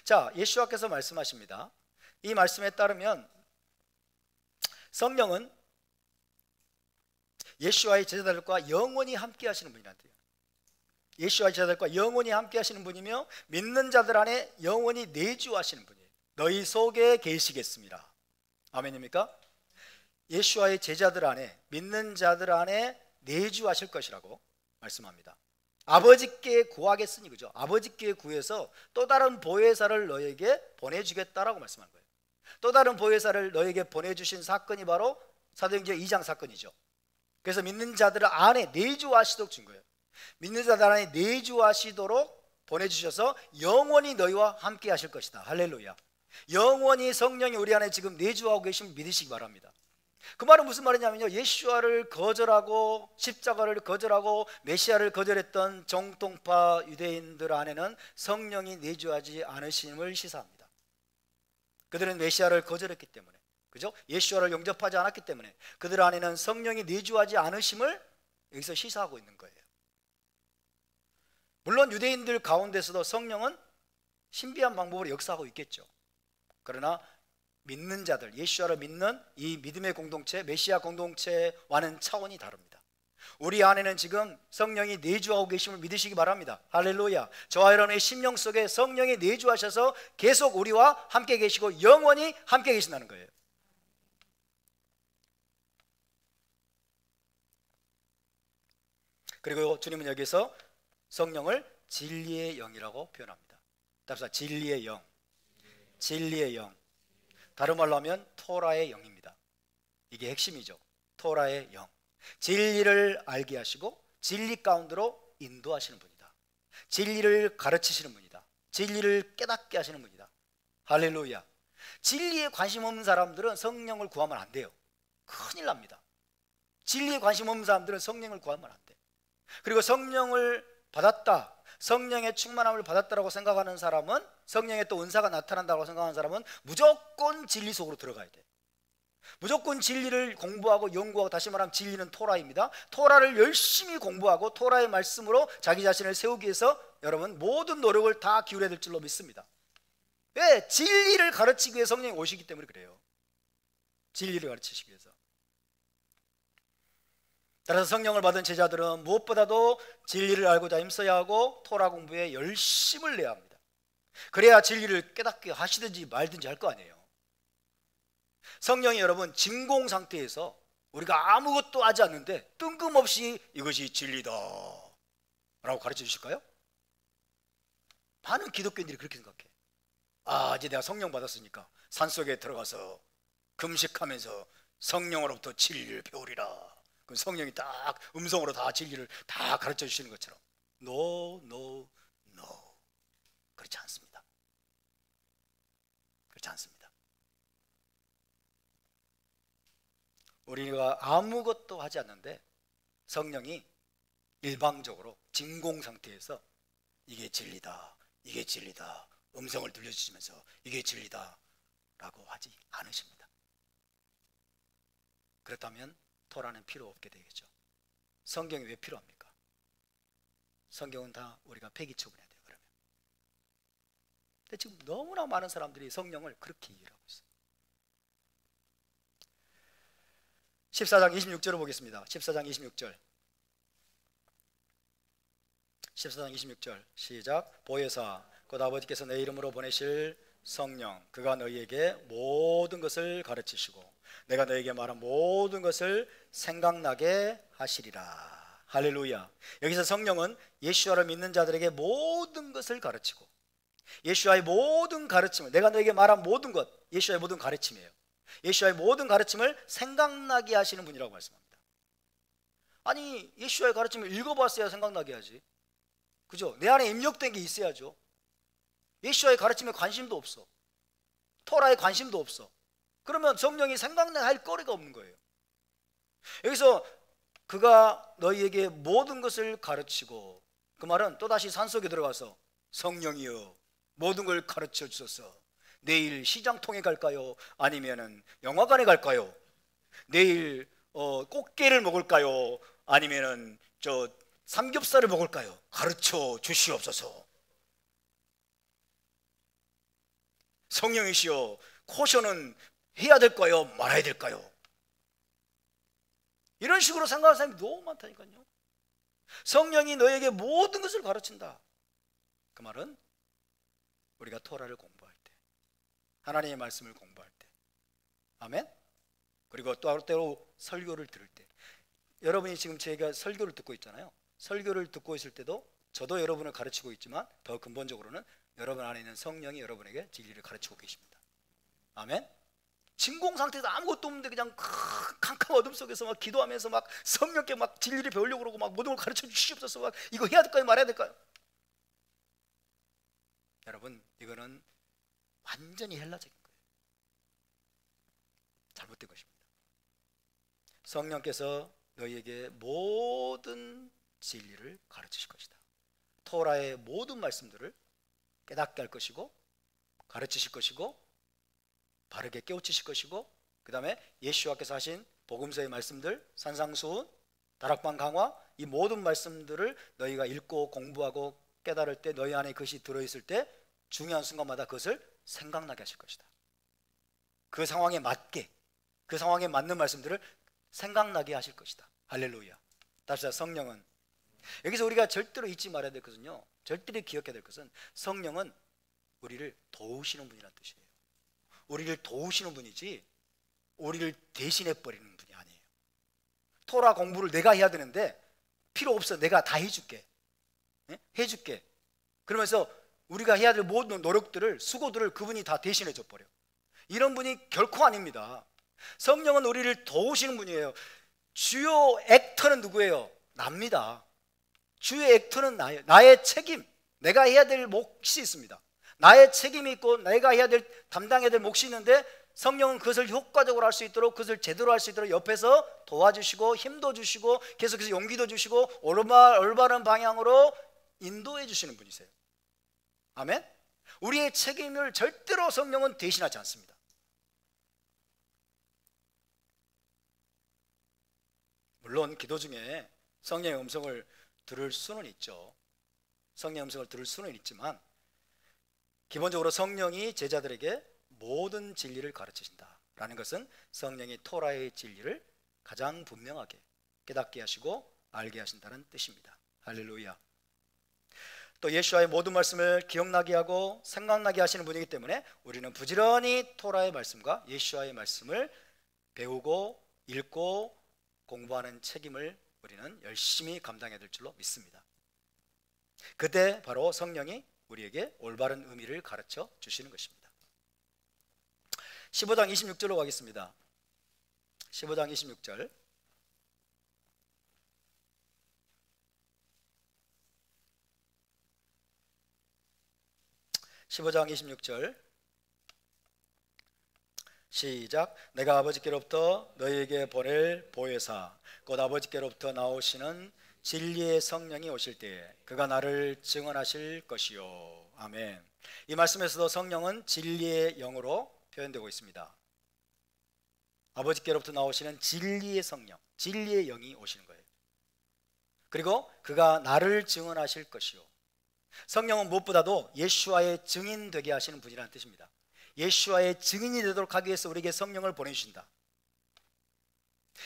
자, 예수와께서 말씀하십니다. 이 말씀에 따르면 성령은 예수와의 제자들과 영원히 함께 하시는 분이란데요. 예수와의 제자들과 영원히 함께 하시는 분이며 믿는 자들 안에 영원히 내주하시는 분이에요. 너희 속에 계시겠습니다. 아멘입니까? 예수와의 제자들 안에, 믿는 자들 안에 내주하실 것이라고 말씀합니다. 아버지께 구하겠으니, 그죠? 아버지께 구해서 또 다른 보혜사를 너에게 보내주겠다라고 말씀한 거예요. 또 다른 보혜사를 너에게 보내주신 사건이 바로 사도행전 2장 사건이죠. 그래서 믿는 자들 안에 내주하시도록 준 거예요. 믿는 자들 안에 내주하시도록 보내주셔서 영원히 너희와 함께 하실 것이다. 할렐루야. 영원히 성령이 우리 안에 지금 내주하고 계시면 믿으시기 바랍니다. 그 말은 무슨 말이냐면요, 예수와를 거절하고 십자가를 거절하고 메시아를 거절했던 정통파 유대인들 안에는 성령이 내주하지 않으심을 시사합니다. 그들은 메시아를 거절했기 때문에, 그죠? 예수와를 영접하지 않았기 때문에 그들 안에는 성령이 내주하지 않으심을 여기서 시사하고 있는 거예요. 물론 유대인들 가운데서도 성령은 신비한 방법으로 역사하고 있겠죠. 그러나 믿는 자들, 예수와를 믿는 이 믿음의 공동체, 메시아 공동체와는 차원이 다릅니다. 우리 안에는 지금 성령이 내주하고 계심을 믿으시기 바랍니다. 할렐루야. 저와 여러분의 심령 속에 성령이 내주하셔서 계속 우리와 함께 계시고 영원히 함께 계신다는 거예요. 그리고 주님은 여기서 성령을 진리의 영이라고 표현합니다. 답사, 진리의 영. 진리의 영. 다른 말로 하면 토라의 영입니다. 이게 핵심이죠. 토라의 영. 진리를 알게 하시고 진리 가운데로 인도하시는 분이다. 진리를 가르치시는 분이다. 진리를 깨닫게 하시는 분이다. 할렐루야. 진리에 관심 없는 사람들은 성령을 구하면 안 돼요. 큰일 납니다. 진리에 관심 없는 사람들은 성령을 구하면 안 돼. 그리고 성령을 받았다, 성령의 충만함을 받았다라고 생각하는 사람은, 성령의 또 은사가 나타난다고 생각하는 사람은 무조건 진리 속으로 들어가야 돼. 무조건 진리를 공부하고 연구하고, 다시 말하면 진리는 토라입니다. 토라를 열심히 공부하고 토라의 말씀으로 자기 자신을 세우기 위해서 여러분 모든 노력을 다 기울여야 될 줄로 믿습니다. 왜? 진리를 가르치기 위해 성령이 오시기 때문에 그래요. 진리를 가르치시기 위해서. 따라서 성령을 받은 제자들은 무엇보다도 진리를 알고자 힘써야 하고 토라 공부에 열심을 내야 합니다. 그래야 진리를 깨닫게 하시든지 말든지 할 거 아니에요. 성령이 여러분 진공 상태에서 우리가 아무것도 하지 않는데 뜬금없이 이것이 진리다 라고 가르쳐 주실까요? 많은 기독교인들이 그렇게 생각해. 아, 이제 내가 성령 받았으니까 산속에 들어가서 금식하면서 성령으로부터 진리를 배우리라. 그 성령이 딱 음성으로 다 진리를 다 가르쳐 주시는 것처럼. No, no, no. 그렇지 않습니다. 그렇지 않습니다. 우리가 아무것도 하지 않는데 성령이 일방적으로 진공 상태에서 이게 진리다, 이게 진리다, 음성을 들려주시면서 이게 진리다 라고 하지 않으십니다. 그렇다면 토라는 필요 없게 되겠죠. 성경이 왜 필요합니까? 성경은 다 우리가 폐기 처분해야 돼요. 그러면. 근데 지금 너무나 많은 사람들이 성령을 그렇게 이해를 하고 있어요. 14장 26절을 보겠습니다. 14장 26절. 14장 26절 시작. 보혜사 곧 아버지께서 내 이름으로 보내실 성령, 그가 너희에게 모든 것을 가르치시고 내가 너에게 말한 모든 것을 생각나게 하시리라. 할렐루야. 여기서 성령은 예수와를 믿는 자들에게 모든 것을 가르치고, 예수와의 모든 가르침을, 내가 너에게 말한 모든 것, 예수와의 모든 가르침이에요. 예수와의 모든 가르침을 생각나게 하시는 분이라고 말씀합니다. 아니, 예수와의 가르침을 읽어봤어야 생각나게 하지, 그죠? 내 안에 입력된 게 있어야죠. 예수와의 가르침에 관심도 없어. 토라에 관심도 없어. 그러면 성령이 생각날 거리가 없는 거예요. 여기서 그가 너희에게 모든 것을 가르치고, 그 말은 또다시 산속에 들어가서 성령이여 모든 걸 가르쳐 주소서. 내일 시장통에 갈까요? 아니면은 영화관에 갈까요? 내일 꽃게를 먹을까요? 아니면은 삼겹살을 먹을까요? 가르쳐 주시옵소서. 성령이시여 코셔는 해야 될까요? 말아야 될까요? 이런 식으로 생각하는 사람이 너무 많다니까요. 성령이 너에게 모든 것을 가르친다. 그 말은 우리가 토라를 공부할 때, 하나님의 말씀을 공부할 때, 아멘. 그리고 또 때로 설교를 들을 때, 여러분이 지금 제가 설교를 듣고 있잖아요. 설교를 듣고 있을 때도 저도 여러분을 가르치고 있지만 더 근본적으로는 여러분 안에 있는 성령이 여러분에게 진리를 가르치고 계십니다. 아멘. 진공 상태에서 아무것도 없는데 그냥 캄캄 어둠 속에서 막 기도하면서 막 성령께 막 진리를 배우려고 그러고 막 모든 걸 가르쳐 주시옵소서, 막 이거 해야 될까요? 말해야 될까요? 여러분, 이거는 완전히 헬라적인 거예요. 잘못된 것입니다. 성령께서 너희에게 모든 진리를 가르치실 것이다. 토라의 모든 말씀들을 깨닫게 할 것이고, 가르치실 것이고, 바르게 깨우치실 것이고, 그 다음에 예수와께서 하신 복음서의 말씀들, 산상수훈, 다락방 강화, 이 모든 말씀들을 너희가 읽고 공부하고 깨달을 때, 너희 안에 그것이 들어있을 때 중요한 순간마다 그것을 생각나게 하실 것이다. 그 상황에 맞게, 그 상황에 맞는 말씀들을 생각나게 하실 것이다. 할렐루야. 다시 성령은, 여기서 우리가 절대로 잊지 말아야 될 것은요, 절대로 기억해야 될 것은 성령은 우리를 도우시는 분이라는 뜻이에요. 우리를 도우시는 분이지 우리를 대신해 버리는 분이 아니에요. 토라 공부를 내가 해야 되는데 필요 없어, 내가 다 해줄게, 해줄게. 그러면서 우리가 해야 될 모든 노력들을, 수고들을 그분이 다 대신해 줘 버려. 이런 분이 결코 아닙니다. 성령은 우리를 도우시는 분이에요. 주요 액터는 누구예요? 납니다. 주요 액터는 나예요. 나의 책임, 내가 해야 될 몫이 있습니다. 나의 책임이 있고 내가 해야 될, 담당해야 될 몫이 있는데 성령은 그것을 효과적으로 할 수 있도록, 그것을 제대로 할 수 있도록 옆에서 도와주시고 힘도 주시고 계속해서 용기도 주시고 올바른 방향으로 인도해 주시는 분이세요. 아멘. 우리의 책임을 절대로 성령은 대신하지 않습니다. 물론 기도 중에 성령의 음성을 들을 수는 있죠. 성령의 음성을 들을 수는 있지만 기본적으로 성령이 제자들에게 모든 진리를 가르치신다라는 것은 성령이 토라의 진리를 가장 분명하게 깨닫게 하시고 알게 하신다는 뜻입니다. 할렐루야. 또 예수와의 모든 말씀을 기억나게 하고 생각나게 하시는 분이기 때문에 우리는 부지런히 토라의 말씀과 예수와의 말씀을 배우고 읽고 공부하는 책임을 우리는 열심히 감당해야 될 줄로 믿습니다. 그때 바로 성령이 우리에게 올바른 의미를 가르쳐 주시는 것입니다. 15장 26절로 가겠습니다. 15장 26절. 시작. 내가 아버지께로부터 너희에게 보낼 보혜사 곧 아버지께로부터 나오시는 진리의 성령이 오실 때에 그가 나를 증언하실 것이요. 아멘. 이 말씀에서도 성령은 진리의 영으로 표현되고 있습니다. 아버지께로부터 나오시는 진리의 성령, 진리의 영이 오시는 거예요. 그리고 그가 나를 증언하실 것이요. 성령은 무엇보다도 예수와의 증인 되게 하시는 분이라는 뜻입니다. 예수와의 증인이 되도록 하기 위해서 우리에게 성령을 보내주신다.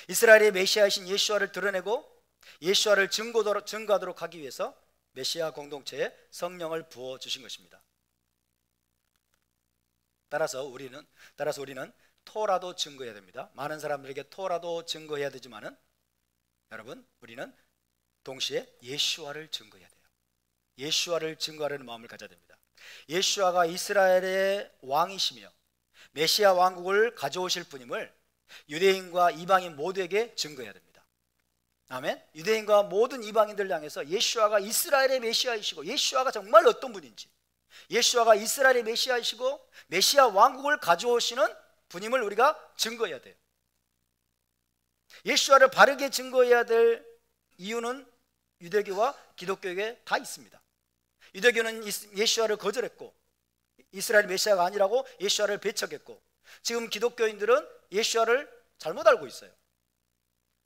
이스라엘의 메시아이신 예수와를 드러내고 예수와를 증거하도록 하기 위해서 메시아 공동체에 성령을 부어주신 것입니다. 따라서 우리는 토라도 증거해야 됩니다. 많은 사람들에게 토라도 증거해야 되지만은 여러분, 우리는 동시에 예수와를 증거해야 돼요. 예수와를 증거하려는 마음을 가져야 됩니다. 예수와가 이스라엘의 왕이시며 메시아 왕국을 가져오실 분임을 유대인과 이방인 모두에게 증거해야 됩니다. 아멘. 유대인과 모든 이방인들 향해서 예수와가 이스라엘의 메시아이시고 예수와가 정말 어떤 분인지, 예수아가 이스라엘의 메시아이시고 메시아 왕국을 가져오시는 분임을 우리가 증거해야 돼요. 예수아를 바르게 증거해야 될 이유는 유대교와 기독교에게 다 있습니다. 유대교는 예수아를 거절했고 이스라엘 메시아가 아니라고 예수아를 배척했고, 지금 기독교인들은 예수아를 잘못 알고 있어요.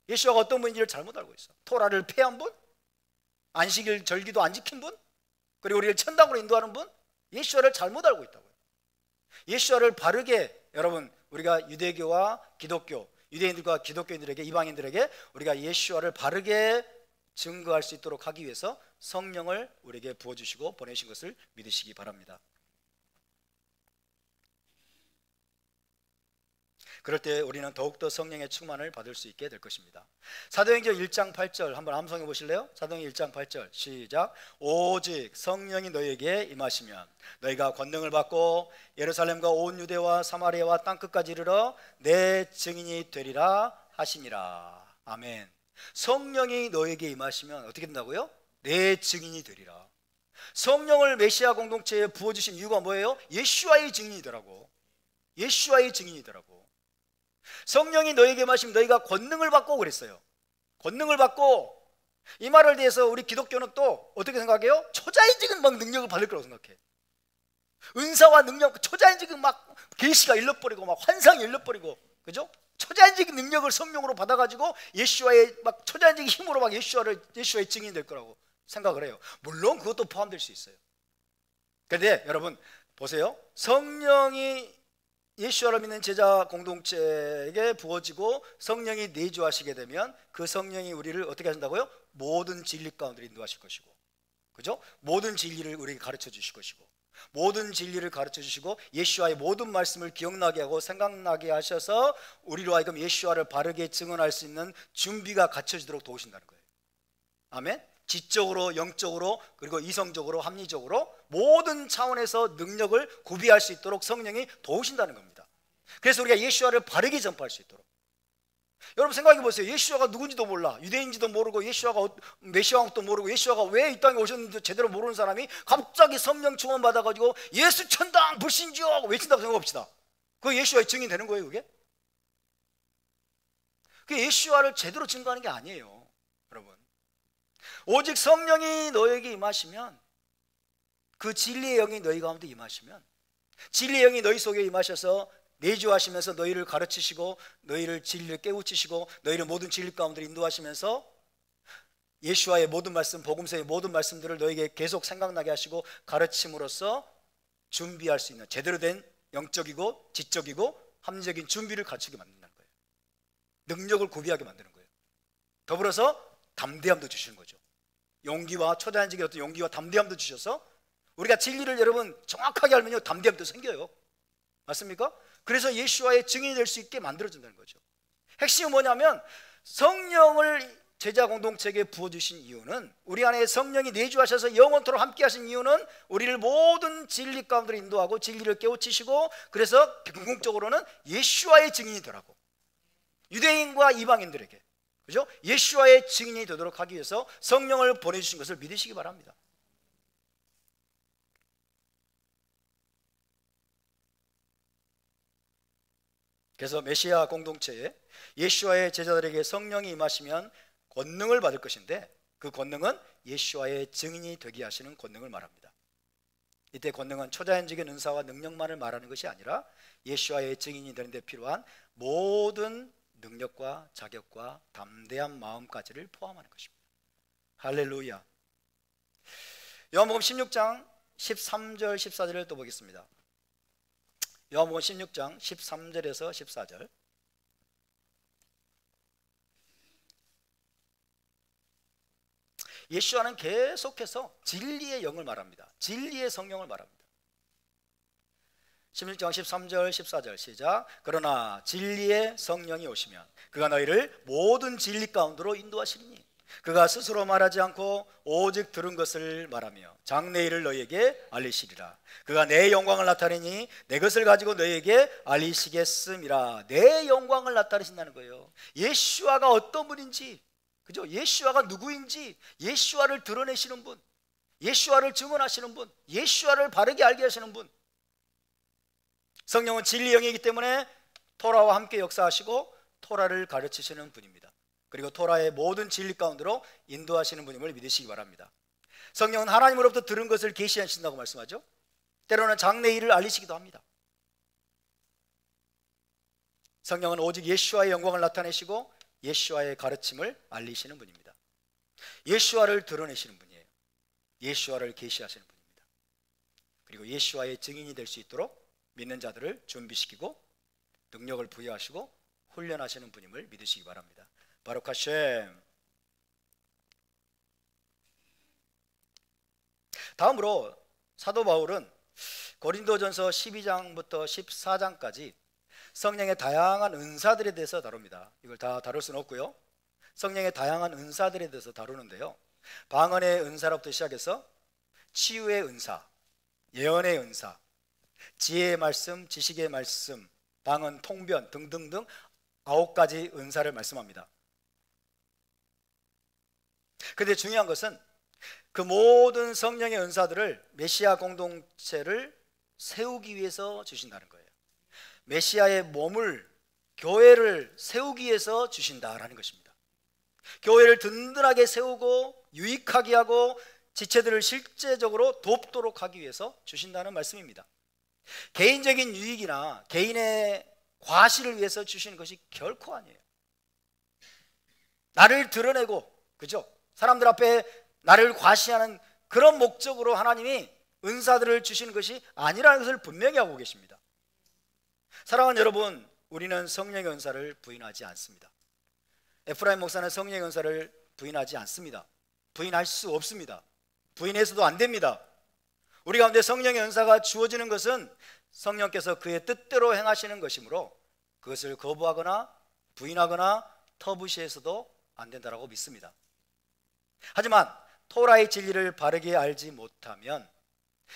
예수아가 어떤 분인지를 잘못 알고 있어. 토라를 폐한 분, 안식일 절기도 안 지킨 분, 그리고 우리를 천당으로 인도하는 분, 예수아를 잘못 알고 있다고요. 예수아를 바르게, 여러분, 우리가 유대교와 기독교, 유대인들과 기독교인들에게, 이방인들에게 우리가 예수아를 바르게 증거할 수 있도록 하기 위해서 성령을 우리에게 부어주시고 보내신 것을 믿으시기 바랍니다. 그럴 때 우리는 더욱더 성령의 충만을 받을 수 있게 될 것입니다. 사도행전 1장 8절 한번 암송해 보실래요? 사도행전 1장 8절 시작. 오직 성령이 너희에게 임하시면 너희가 권능을 받고 예루살렘과 온 유대와 사마리아와 땅끝까지 이르러 내 증인이 되리라 하시니라. 아멘. 성령이 너희에게 임하시면 어떻게 된다고요? 내 증인이 되리라. 성령을 메시아 공동체에 부어주신 이유가 뭐예요? 예수와의 증인이더라고. 예수와의 증인이더라고. 성령이 너희에게 임하시면 너희가 권능을 받고 그랬어요. 권능을 받고, 이 말을 대해서 우리 기독교는 또 어떻게 생각해요? 초자연적인 막 능력을 받을 거라고 생각해. 은사와 능력, 초자연적인 막 계시가 일러버리고 막 환상이 일러버리고, 그죠? 초자연적인 능력을 성령으로 받아가지고 예수와의 막 초자연적인 힘으로 막 예수와의 증인이 될 거라고 생각을 해요. 물론 그것도 포함될 수 있어요. 그런데 여러분 보세요. 성령이 예수를 믿는 제자 공동체에게 부어지고 성령이 내주하시게 되면 그 성령이 우리를 어떻게 하신다고요? 모든 진리 가운데 인도하실 것이고, 그죠? 모든 진리를 우리에게 가르쳐 주실 것이고, 모든 진리를 가르쳐 주시고 예수와의 모든 말씀을 기억나게 하고 생각나게 하셔서 우리로 하여금 예수와를 바르게 증언할 수 있는 준비가 갖춰지도록 도우신다는 거예요. 아멘. 지적으로, 영적으로, 그리고 이성적으로, 합리적으로 모든 차원에서 능력을 구비할 수 있도록 성령이 도우신다는 겁니다. 그래서 우리가 예수와를 바르게 전파할 수 있도록. 여러분 생각해 보세요. 예수와가 누군지도 몰라, 유대인지도 모르고 예수와가 메시아 왕국도 모르고 예수와가 왜 이 땅에 오셨는지 제대로 모르는 사람이 갑자기 성령 충만 받아가지고 예수 천당 불신지요 하고 외친다고 생각합시다. 그게 예수와의 증인이 되는 거예요. 그게 예수와를 제대로 증거하는 게 아니에요. 여러분, 오직 성령이 너에게 임하시면, 그 진리의 영이 너희 가운데 임하시면, 진리의 영이 너희 속에 임하셔서 내주하시면서 너희를 가르치시고 너희를 진리를 깨우치시고 너희를 모든 진리 가운데 인도하시면서 예수와의 모든 말씀, 복음서의 모든 말씀들을 너에게 계속 생각나게 하시고 가르침으로써 준비할 수 있는 제대로 된 영적이고 지적이고 합리적인 준비를 갖추게 만든다는 거예요. 능력을 구비하게 만드는 거예요. 더불어서 담대함도 주시는 거죠. 용기와 초자연적인 어떤 용기와 담대함도 주셔서 우리가 진리를 여러분 정확하게 알면요 담대함도 생겨요. 맞습니까? 그래서 예수와의 증인이 될 수 있게 만들어준다는 거죠. 핵심은 뭐냐면 성령을 제자 공동체에게 부어주신 이유는, 우리 안에 성령이 내주하셔서 영원토록 함께 하신 이유는 우리를 모든 진리 가운데 인도하고 진리를 깨우치시고, 그래서 궁극적으로는 예수와의 증인이 되라고, 유대인과 이방인들에게, 그죠? 예수와의 증인이 되도록 하기 위해서 성령을 보내주신 것을 믿으시기 바랍니다. 그래서 메시아 공동체에 예수와의 제자들에게 성령이 임하시면 권능을 받을 것인데, 그 권능은 예수와의 증인이 되게 하시는 권능을 말합니다. 이때 권능은 초자연적인 은사와 능력만을 말하는 것이 아니라 예수와의 증인이 되는 데 필요한 모든 능력과 자격과 담대한 마음까지를 포함하는 것입니다. 할렐루야. 요한복음 16장 13절 14절을 또 보겠습니다. 요한복음 16장 13절에서 14절. 예수와는 계속해서 진리의 영을 말합니다. 진리의 성령을 말합니다. 16장 13절 14절 시작. 그러나 진리의 성령이 오시면 그가 너희를 모든 진리 가운데로 인도하시리니 그가 스스로 말하지 않고 오직 들은 것을 말하며 장래일을 너희에게 알리시리라. 그가 내 영광을 나타내니 내 것을 가지고 너희에게 알리시겠음이라. 내 영광을 나타내신다는 거예요. 예수와가 어떤 분인지, 그죠? 예수와가 누구인지 예수와를 드러내시는 분, 예수와를 증언하시는 분, 예수와를 바르게 알게 하시는 분. 성령은 진리 영이기 때문에 토라와 함께 역사하시고 토라를 가르치시는 분입니다. 그리고 토라의 모든 진리 가운데로 인도하시는 분임을 믿으시기 바랍니다. 성령은 하나님으로부터 들은 것을 계시하신다고 말씀하죠. 때로는 장래 일을 알리시기도 합니다. 성령은 오직 예수와의 영광을 나타내시고 예수와의 가르침을 알리시는 분입니다. 예수와를 드러내시는 분이에요. 예수와를 계시하시는 분입니다. 그리고 예수와의 증인이 될 수 있도록 믿는 자들을 준비시키고 능력을 부여하시고 훈련하시는 분임을 믿으시기 바랍니다. 바룩 하셈. 다음으로 사도 바울은 고린도전서 12장부터 14장까지 성령의 다양한 은사들에 대해서 다룹니다. 이걸 다 다룰 수는 없고요. 성령의 다양한 은사들에 대해서 다루는데요, 방언의 은사로부터 시작해서 치유의 은사, 예언의 은사, 지혜의 말씀, 지식의 말씀, 방언, 통변 등등등 9가지 은사를 말씀합니다. 그런데 중요한 것은 그 모든 성령의 은사들을 메시아 공동체를 세우기 위해서 주신다는 거예요. 메시아의 몸을, 교회를 세우기 위해서 주신다라는 것입니다. 교회를 든든하게 세우고 유익하게 하고 지체들을 실제적으로 돕도록 하기 위해서 주신다는 말씀입니다. 개인적인 유익이나 개인의 과시를 위해서 주시는 것이 결코 아니에요. 나를 드러내고, 그죠? 사람들 앞에 나를 과시하는 그런 목적으로 하나님이 은사들을 주시는 것이 아니라는 것을 분명히 하고 계십니다. 사랑하는 여러분, 우리는 성령의 은사를 부인하지 않습니다. 에프라임 목사는 성령의 은사를 부인하지 않습니다. 부인할 수 없습니다. 부인해서도 안 됩니다. 우리 가운데 성령의 은사가 주어지는 것은 성령께서 그의 뜻대로 행하시는 것이므로 그것을 거부하거나 부인하거나 터부시해서도 안 된다고 믿습니다. 하지만 토라의 진리를 바르게 알지 못하면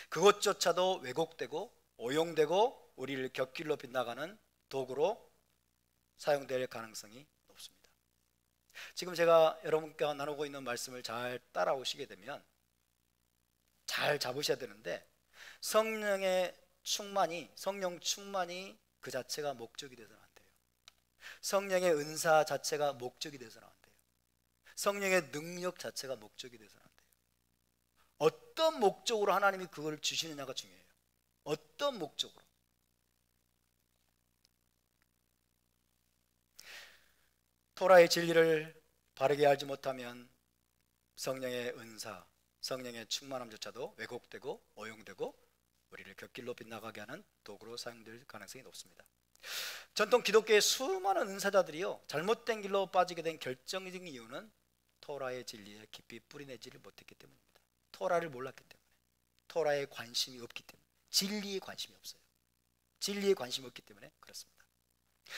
그것조차도 왜곡되고 오용되고 우리를 곁길로 빗나가는 도구로 사용될 가능성이 높습니다. 지금 제가 여러분과 나누고 있는 말씀을 잘 따라오시게 되면 잘 잡으셔야 되는데, 성령의 충만이, 성령 충만이 그 자체가 목적이 되서는 안 돼요. 성령의 은사 자체가 목적이 되서는 안 돼요. 성령의 능력 자체가 목적이 되서는 안 돼요. 어떤 목적으로 하나님이 그걸 주시느냐가 중요해요. 어떤 목적으로. 토라의 진리를 바르게 알지 못하면 성령의 은사, 성령의 충만함조차도 왜곡되고 오용되고 우리를 곁길로 빗나가게 하는 도구로 사용될 가능성이 높습니다. 전통 기독교의 수많은 은사자들이요, 잘못된 길로 빠지게 된 결정적인 이유는 토라의 진리에 깊이 뿌리내지를 못했기 때문입니다. 토라를 몰랐기 때문에, 토라에 관심이 없기 때문에, 진리에 관심이 없어요. 진리에 관심이 없기 때문에 그렇습니다.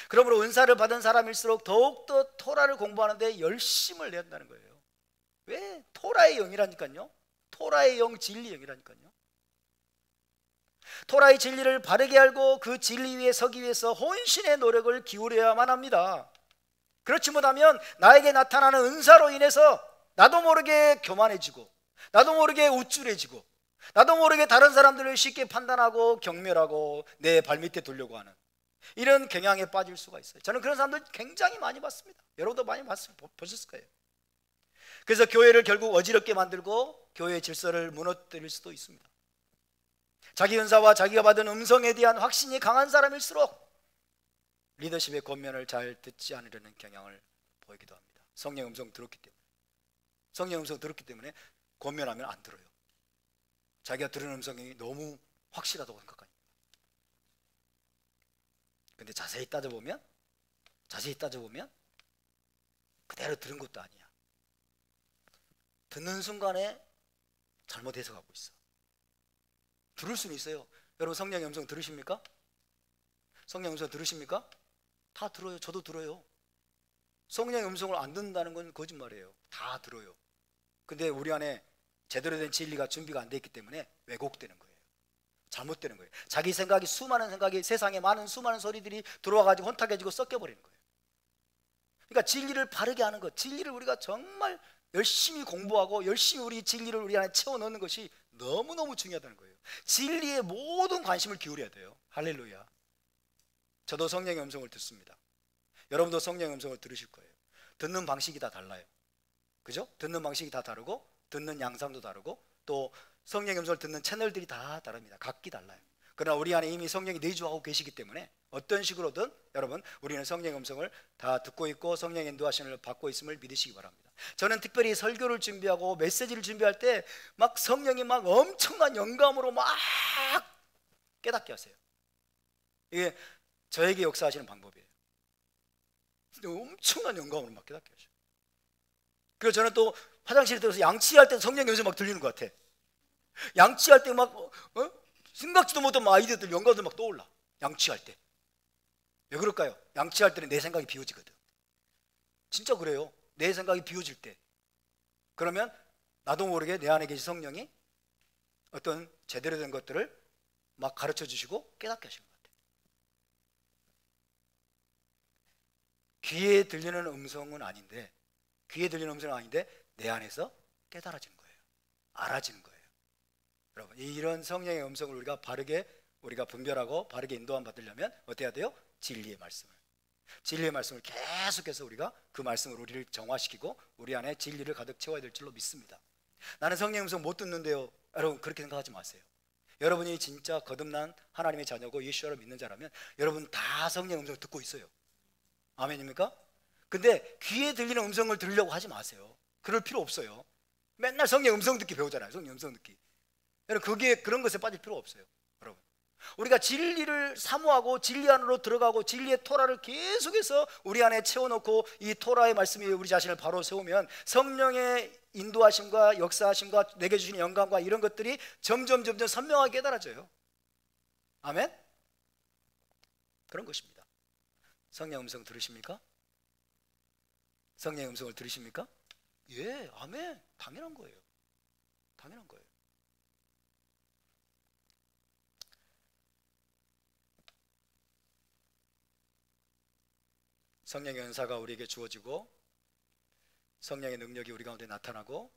그러므로 은사를 받은 사람일수록 더욱더 토라를 공부하는데 열심을 내야 한다는 거예요. 왜? 토라의 영이라니까요. 토라의 영, 진리 영이라니까요. 토라의 진리를 바르게 알고 그 진리 위에 서기 위해서 혼신의 노력을 기울여야만 합니다. 그렇지 못하면 나에게 나타나는 은사로 인해서 나도 모르게 교만해지고, 나도 모르게 우쭐해지고, 나도 모르게 다른 사람들을 쉽게 판단하고 경멸하고 내 발밑에 두려고 하는 이런 경향에 빠질 수가 있어요. 저는 그런 사람들 굉장히 많이 봤습니다. 여러분도 많이 보셨을 거예요. 그래서 교회를 결국 어지럽게 만들고 교회의 질서를 무너뜨릴 수도 있습니다. 자기 은사와 자기가 받은 음성에 대한 확신이 강한 사람일수록 리더십의 권면을 잘 듣지 않으려는 경향을 보이기도 합니다. 성령 음성 들었기 때문에, 성령 음성 들었기 때문에 권면하면 안 들어요. 자기가 들은 음성이 너무 확실하다고 생각하니까. 근데 자세히 따져보면 그대로 들은 것도 아니야. 듣는 순간에 잘못 해석하고 있어. 들을 수는 있어요. 여러분 성령의 음성 들으십니까? 성령의 음성 들으십니까? 다 들어요. 저도 들어요. 성령의 음성을 안 듣는다는 건 거짓말이에요. 다 들어요. 근데 우리 안에 제대로 된 진리가 준비가 안 돼 있기 때문에 왜곡되는 거예요. 잘못되는 거예요. 자기 생각이, 수많은 생각이, 세상에 많은 수많은 소리들이 들어와가지고 혼탁해지고 섞여버리는 거예요. 그러니까 진리를 바르게 하는 것, 진리를 우리가 정말 열심히 공부하고 열심히 우리 진리를 우리 안에 채워 넣는 것이 너무너무 중요하다는 거예요. 진리에 모든 관심을 기울여야 돼요. 할렐루야. 저도 성령의 음성을 듣습니다. 여러분도 성령의 음성을 들으실 거예요. 듣는 방식이 다 달라요. 그죠? 듣는 방식이 다 다르고 듣는 양상도 다르고 또 성령의 음성을 듣는 채널들이 다 다릅니다. 각기 달라요. 그러나 우리 안에 이미 성령이 내주하고 계시기 때문에 어떤 식으로든 여러분 우리는 성령의 음성을 다 듣고 있고 성령의 인도하심을 받고 있음을 믿으시기 바랍니다. 저는 특별히 설교를 준비하고 메시지를 준비할 때 막 성령이 막 엄청난 영감으로 막 깨닫게 하세요. 이게 저에게 역사하시는 방법이에요. 엄청난 영감으로 막 깨닫게 하셔요. 그리고 저는 또 화장실에 들어서 양치할 때 성령의 음성이 막 들리는 것 같아. 양치할 때 막 생각지도 못한 아이디어들, 영감들 막 떠올라. 양치할 때. 왜 그럴까요? 양치할 때는 내 생각이 비워지거든. 진짜 그래요. 내 생각이 비워질 때. 그러면 나도 모르게 내 안에 계신 성령이 어떤 제대로 된 것들을 막 가르쳐 주시고 깨닫게 하시는 것 같아요. 귀에 들리는 음성은 아닌데, 내 안에서 깨달아지는 거예요. 알아지는 거예요. 여러분, 이런 성령의 음성을 우리가 바르게 분별하고 바르게 인도함 받으려면 어떻게 해야 돼요? 진리의 말씀을 계속해서 우리가 그 말씀으로 우리를 정화시키고 우리 안에 진리를 가득 채워야 될 줄로 믿습니다. 나는 성령의 음성 못 듣는데요. 여러분, 그렇게 생각하지 마세요. 여러분이 진짜 거듭난 하나님의 자녀고 예수를 믿는 자라면 여러분 다 성령의 음성을 듣고 있어요. 아멘입니까? 근데 귀에 들리는 음성을 들으려고 하지 마세요. 그럴 필요 없어요. 맨날 성령의 음성 듣기 배우잖아요. 성령의 음성 듣기. 여러분, 그런 것에 빠질 필요 없어요. 여러분, 우리가 진리를 사모하고 진리 안으로 들어가고 진리의 토라를 계속해서 우리 안에 채워놓고 이 토라의 말씀이 우리 자신을 바로 세우면 성령의 인도하심과 역사하심과 내게 주시는 영감과 이런 것들이 점점 선명하게 깨달아져요. 아멘? 그런 것입니다. 성령의 음성 들으십니까? 성령의 음성을 들으십니까? 예, 아멘. 당연한 거예요. 당연한 거예요. 성령의 은사가 우리에게 주어지고 성령의 능력이 우리 가운데 나타나고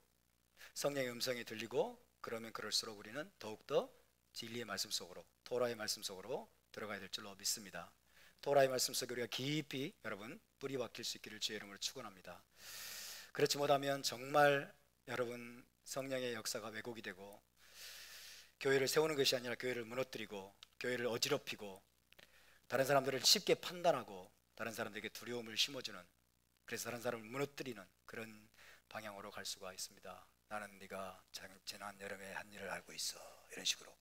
성령의 음성이 들리고 그러면 그럴수록 우리는 더욱더 진리의 말씀 속으로, 토라의 말씀 속으로 들어가야 될 줄로 믿습니다. 토라의 말씀 속에 우리가 깊이 여러분 뿌리 박힐 수 있기를 주의 이름으로 축원합니다. 그렇지 못하면 정말 여러분 성령의 역사가 왜곡이 되고 교회를 세우는 것이 아니라 교회를 무너뜨리고 교회를 어지럽히고 다른 사람들을 쉽게 판단하고 다른 사람들에게 두려움을 심어주는, 그래서 다른 사람을 무너뜨리는 그런 방향으로 갈 수가 있습니다. 나는 네가 지난 여름에 한 일을 알고 있어, 이런 식으로.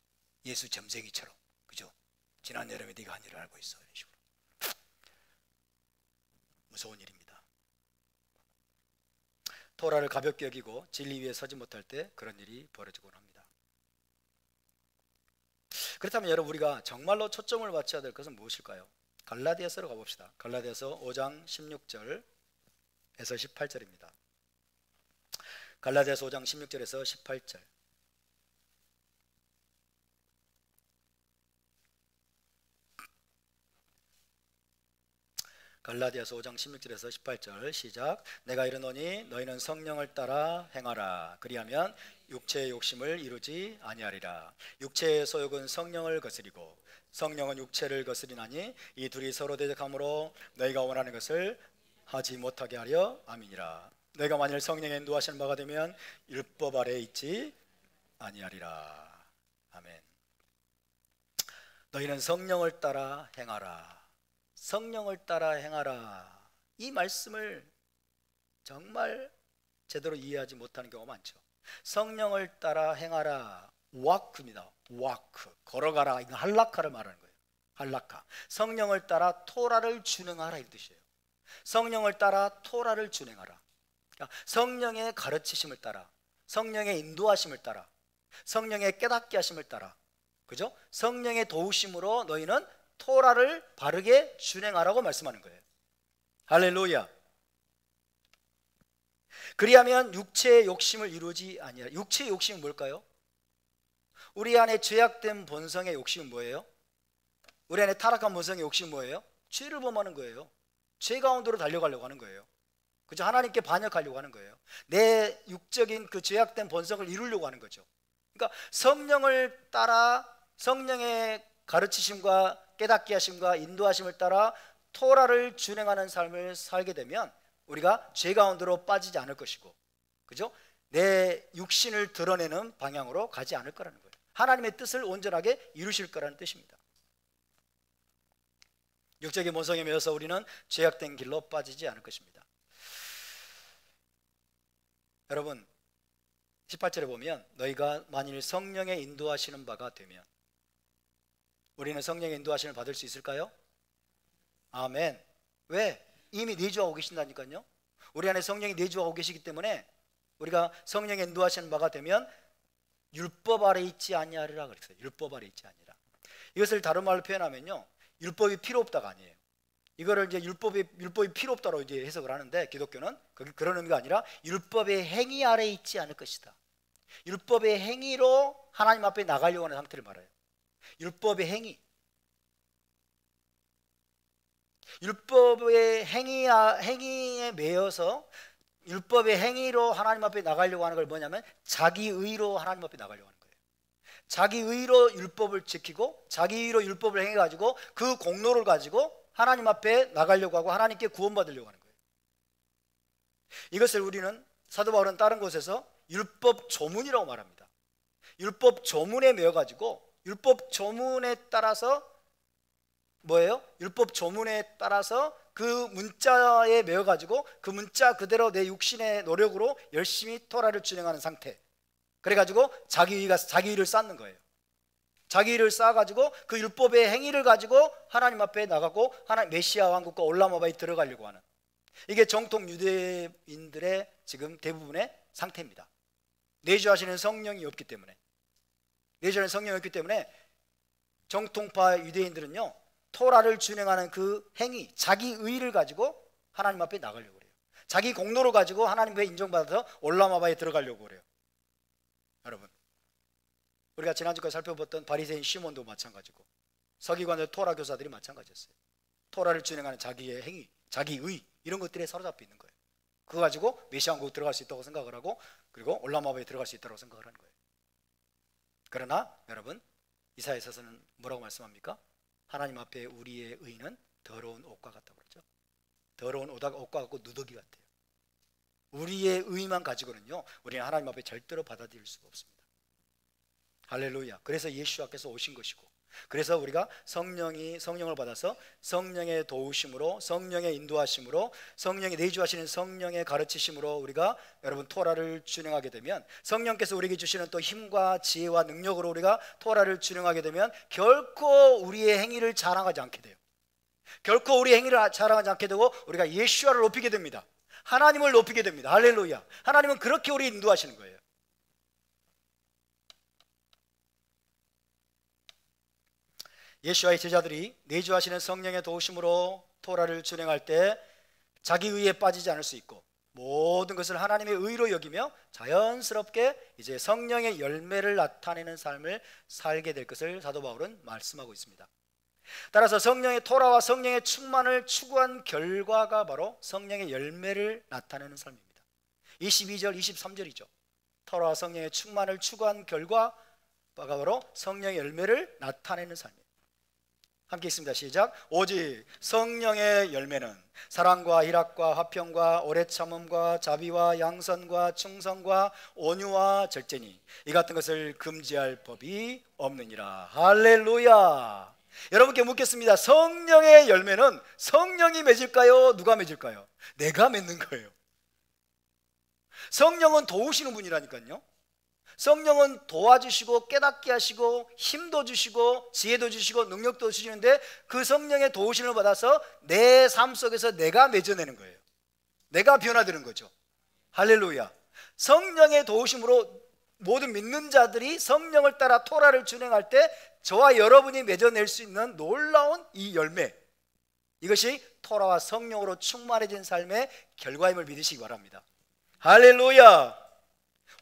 예수 점쟁이처럼, 그죠? 지난 여름에 네가 한 일을 알고 있어, 이런 식으로. 무서운 일입니다. 토라를 가볍게 여기고 진리 위에 서지 못할 때 그런 일이 벌어지곤 합니다. 그렇다면 여러분, 우리가 정말로 초점을 맞춰야 될 것은 무엇일까요? 갈라디아서로 가봅시다. 갈라디아서 5장 16절에서 18절입니다. 갈라디아서 5장 16절에서 18절. 갈라디아서 5장 16절에서 18절 시작. 내가 이르노니 너희는 성령을 따라 행하라. 그리하면 육체의 욕심을 이루지 아니하리라. 육체의 소욕은 성령을 거스리고 성령은 육체를 거스리나니 이 둘이 서로 대적하므로 너희가 원하는 것을 하지 못하게 하려 함이니라. 너희가 만일 성령의 인도하시는 바가 되면 율법 아래에 있지 아니하리라. 아멘. 너희는 성령을 따라 행하라. 성령을 따라 행하라. 이 말씀을 정말 제대로 이해하지 못하는 경우가 많죠. 성령을 따라 행하라. 와크입니다. 와크. 걸어가라. 이거 할라카를 말하는 거예요. 할라카. 성령을 따라 토라를 준행하라, 이 뜻이에요. 성령을 따라 토라를 준행하라. 그러니까 성령의 가르치심을 따라, 성령의 인도하심을 따라, 성령의 깨닫게 하심을 따라, 그죠? 성령의 도우심으로 너희는 토라를 바르게 준행하라고 말씀하는 거예요. 할렐루야. 그리하면 육체의 욕심을 이루지 아니하라. 육체의 욕심은 뭘까요? 우리 안에 죄악된 본성의 욕심은 뭐예요? 우리 안에 타락한 본성의 욕심은 뭐예요? 죄를 범하는 거예요. 죄 가운데로 달려가려고 하는 거예요. 그죠? 하나님께 반역하려고 하는 거예요. 내 육적인 그 죄악된 본성을 이루려고 하는 거죠. 그러니까 성령을 따라, 성령의 가르치심과 깨닫게 하심과 인도하심을 따라 토라를 준행하는 삶을 살게 되면 우리가 죄 가운데로 빠지지 않을 것이고, 그죠? 내 육신을 드러내는 방향으로 가지 않을 거라는 거예요. 하나님의 뜻을 온전하게 이루실 거라는 뜻입니다. 육적인 본성에 매여서 우리는 죄악된 길로 빠지지 않을 것입니다. 여러분, 18절에 보면 너희가 만일 성령의 인도하시는 바가 되면, 우리는 성령의 인도하심을 받을 수 있을까요? 아멘. 왜? 이미 내주하고 계신다니까요. 우리 안에 성령이 내주하고 계시기 때문에 우리가 성령의 인도하시는 바가 되면 율법 아래 있지 아니하리라 그랬어요. 율법 아래 있지 아니라. 이것을 다른 말로 표현하면요, 율법이 필요 없다가 아니에요. 이거를 이제 율법이 필요 없다로 이제 해석을 하는데, 기독교는 그런 의미가 아니라 율법의 행위 아래 있지 않을 것이다. 율법의 행위로 하나님 앞에 나가려고 하는 상태를 말해요. 율법의 행위, 율법의 행위에 매여서 율법의 행위로 하나님 앞에 나가려고 하는 걸 뭐냐면 자기 의로 하나님 앞에 나가려고 하는 거예요. 자기 의로 율법을 지키고 자기 의로 율법을 행해가지고 그 공로를 가지고 하나님 앞에 나가려고 하고 하나님께 구원받으려고 하는 거예요. 이것을 우리는, 사도 바울은 다른 곳에서 율법 조문이라고 말합니다. 율법 조문에 매여가지고 율법 조문에 따라서 뭐예요? 율법 조문에 따라서 그 문자에 매여가지고 그 문자 그대로 내 육신의 노력으로 열심히 토라를 준행하는 상태. 그래가지고 자기 의를 쌓는 거예요. 자기 의를 쌓아가지고 그 율법의 행위를 가지고 하나님 앞에 나가고 하나님 메시아 왕국과 올라마바에 들어가려고 하는, 이게 정통 유대인들의 지금 대부분의 상태입니다. 내주하시는 성령이 없기 때문에, 내주하시는 성령이 없기 때문에 정통파 유대인들은요, 토라를 준행하는 그 행위, 자기 의를 가지고 하나님 앞에 나가려고 그래요. 자기 공로를 가지고 하나님 앞에 인정받아서 올라마바에 들어가려고 그래요. 여러분, 우리가 지난주까지 살펴봤던 바리새인 시몬도 마찬가지고 서기관들 토라 교사들이 마찬가지였어요. 토라를 준행하는 자기의 행위, 자기 의, 이런 것들에 사로잡혀 있는 거예요. 그거 가지고 메시아 왕국 들어갈 수 있다고 생각을 하고, 그리고 올라마바에 들어갈 수 있다고 생각을 하는 거예요. 그러나 여러분, 이사야서는 뭐라고 말씀합니까? 하나님 앞에 우리의 의는 더러운 옷과 같다고 그랬죠. 더러운 옷과 같고 누더기 같아요. 우리의 의만 가지고는요, 우리는 하나님 앞에 절대로 받아들일 수가 없습니다. 할렐루야. 그래서 예수께서 오신 것이고, 그래서 우리가 성령을 받아서 성령의 도우심으로, 성령의 인도하심으로, 성령이 내주하시는 성령의 가르치심으로 우리가 여러분 토라를 준행하게 되면, 성령께서 우리에게 주시는 또 힘과 지혜와 능력으로 우리가 토라를 준행하게 되면 결코 우리의 행위를 자랑하지 않게 돼요. 결코 우리의 행위를 자랑하지 않게 되고 우리가 예수와를 높이게 됩니다. 하나님을 높이게 됩니다. 할렐루야. 하나님은 그렇게 우리를 인도하시는 거예요. 예수와의 제자들이 내주하시는 성령의 도우심으로 토라를 준행할 때 자기 의에 빠지지 않을 수 있고, 모든 것을 하나님의 의로 여기며 자연스럽게 이제 성령의 열매를 나타내는 삶을 살게 될 것을 사도 바울은 말씀하고 있습니다. 따라서 성령의 토라와 성령의 충만을 추구한 결과가 바로 성령의 열매를 나타내는 삶입니다. 22절 23절이죠. 토라와 성령의 충만을 추구한 결과가 바로 성령의 열매를 나타내는 삶입니다. 함께 있습니다. 시작. 오직 성령의 열매는 사랑과 희락과 화평과 오래 참음과 자비와 양선과 충성과 온유와 절제니 이 같은 것을 금지할 법이 없느니라. 할렐루야. 여러분께 묻겠습니다. 성령의 열매는 성령이 맺을까요? 누가 맺을까요? 내가 맺는 거예요. 성령은 도우시는 분이라니까요. 성령은 도와주시고 깨닫게 하시고 힘도 주시고 지혜도 주시고 능력도 주시는데, 그 성령의 도우심을 받아서 내 삶 속에서 내가 맺어내는 거예요. 내가 변화되는 거죠. 할렐루야. 성령의 도우심으로 모든 믿는 자들이 성령을 따라 토라를 준행할 때 저와 여러분이 맺어낼 수 있는 놀라운 이 열매, 이것이 토라와 성령으로 충만해진 삶의 결과임을 믿으시기 바랍니다. 할렐루야.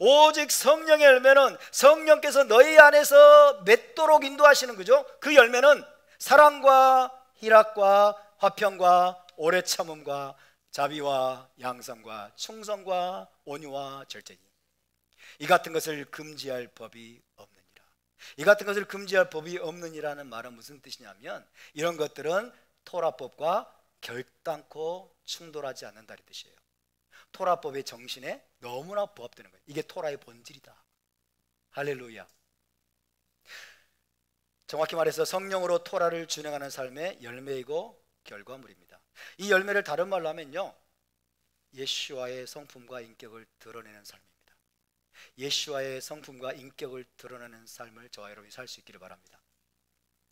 오직 성령의 열매는 성령께서 너희 안에서 맺도록 인도하시는 거죠. 그 열매는 사랑과 희락과 화평과 오래 참음과 자비와 양성과 충성과 온유와 절제니 이 같은 것을 금지할 법이 없느니라. 이 같은 것을 금지할 법이 없느니라는 말은 무슨 뜻이냐면 이런 것들은 토라법과 결단코 충돌하지 않는다는 뜻이에요. 토라법의 정신에 너무나 부합되는 거예요. 이게 토라의 본질이다. 할렐루야. 정확히 말해서 성령으로 토라를 준행하는 삶의 열매이고 결과물입니다. 이 열매를 다른 말로 하면요, 예수와의 성품과 인격을 드러내는 삶입니다. 예수와의 성품과 인격을 드러내는 삶을 저와 여러분이 살 수 있기를 바랍니다.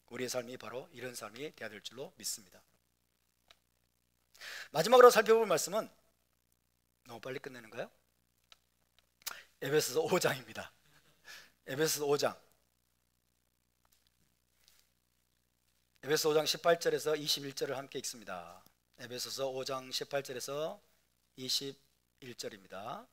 우리의 삶이 바로 이런 삶이 되어야 될 줄로 믿습니다. 마지막으로 살펴볼 말씀은 너무 빨리 끝내는가요? 에베소서 5장입니다. 에베소서 5장. 에베소서 5장 18절에서 21절을 함께 읽습니다. 에베소서 5장 18절에서 21절입니다.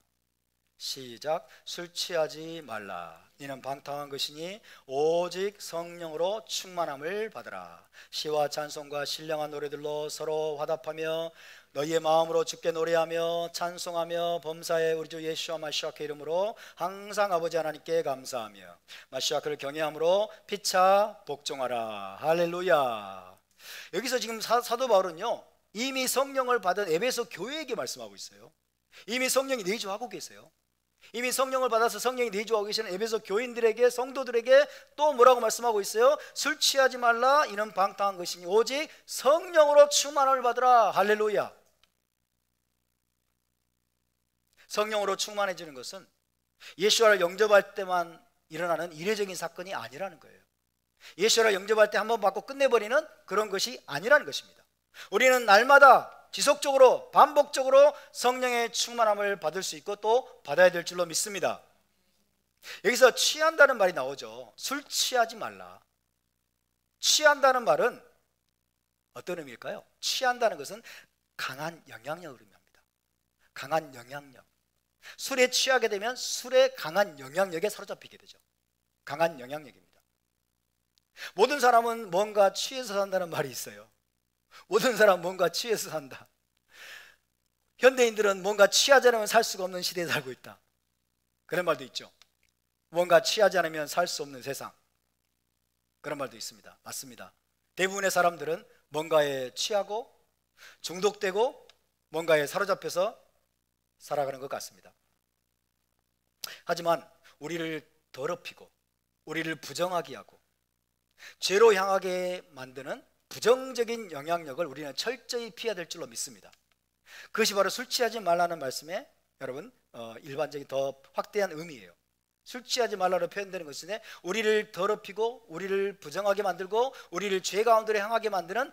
시작. 술 취하지 말라. 이는 방탕한 것이니 오직 성령으로 충만함을 받으라. 시와 찬송과 신령한 노래들로 서로 화답하며 너희의 마음으로 주께 노래하며 찬송하며 범사에 우리 주 예수와 마시아의 이름으로 항상 아버지 하나님께 감사하며 마시아를 경외함으로 피차 복종하라. 할렐루야. 여기서 지금 사도 바울은요, 이미 성령을 받은 에베소 교회에게 말씀하고 있어요. 이미 성령이 내주하고 계세요. 이미 성령을 받아서 성령이 내주하고 계시는 에베소 교인들에게, 성도들에게 또 뭐라고 말씀하고 있어요? 술 취하지 말라. 이는 방탕한 것이니 오직 성령으로 충만함을 받으라. 할렐루야. 성령으로 충만해지는 것은 예수와를 영접할 때만 일어나는 이례적인 사건이 아니라는 거예요. 예수를 영접할 때 한번 받고 끝내버리는 그런 것이 아니라는 것입니다. 우리는 날마다 지속적으로 반복적으로 성령의 충만함을 받을 수 있고 또 받아야 될 줄로 믿습니다. 여기서 취한다는 말이 나오죠. 술 취하지 말라. 취한다는 말은 어떤 의미일까요? 취한다는 것은 강한 영향력을 의미합니다. 강한 영향력. 술에 취하게 되면 술의 강한 영향력에 사로잡히게 되죠. 강한 영향력입니다. 모든 사람은 뭔가 취해서 산다는 말이 있어요. 모든 사람은 뭔가 취해서 산다. 현대인들은 뭔가 취하지 않으면 살 수가 없는 시대에 살고 있다. 그런 말도 있죠. 뭔가 취하지 않으면 살 수 없는 세상. 그런 말도 있습니다. 맞습니다. 대부분의 사람들은 뭔가에 취하고 중독되고 뭔가에 사로잡혀서 살아가는 것 같습니다. 하지만 우리를 더럽히고 우리를 부정하게 하고 죄로 향하게 만드는 부정적인 영향력을 우리는 철저히 피해야 될 줄로 믿습니다. 그것이 바로 술 취하지 말라는 말씀에 여러분 일반적인 더 확대한 의미예요. 술 취하지 말라로 표현되는 것인데 우리를 더럽히고 우리를 부정하게 만들고 우리를 죄 가운데로 향하게 만드는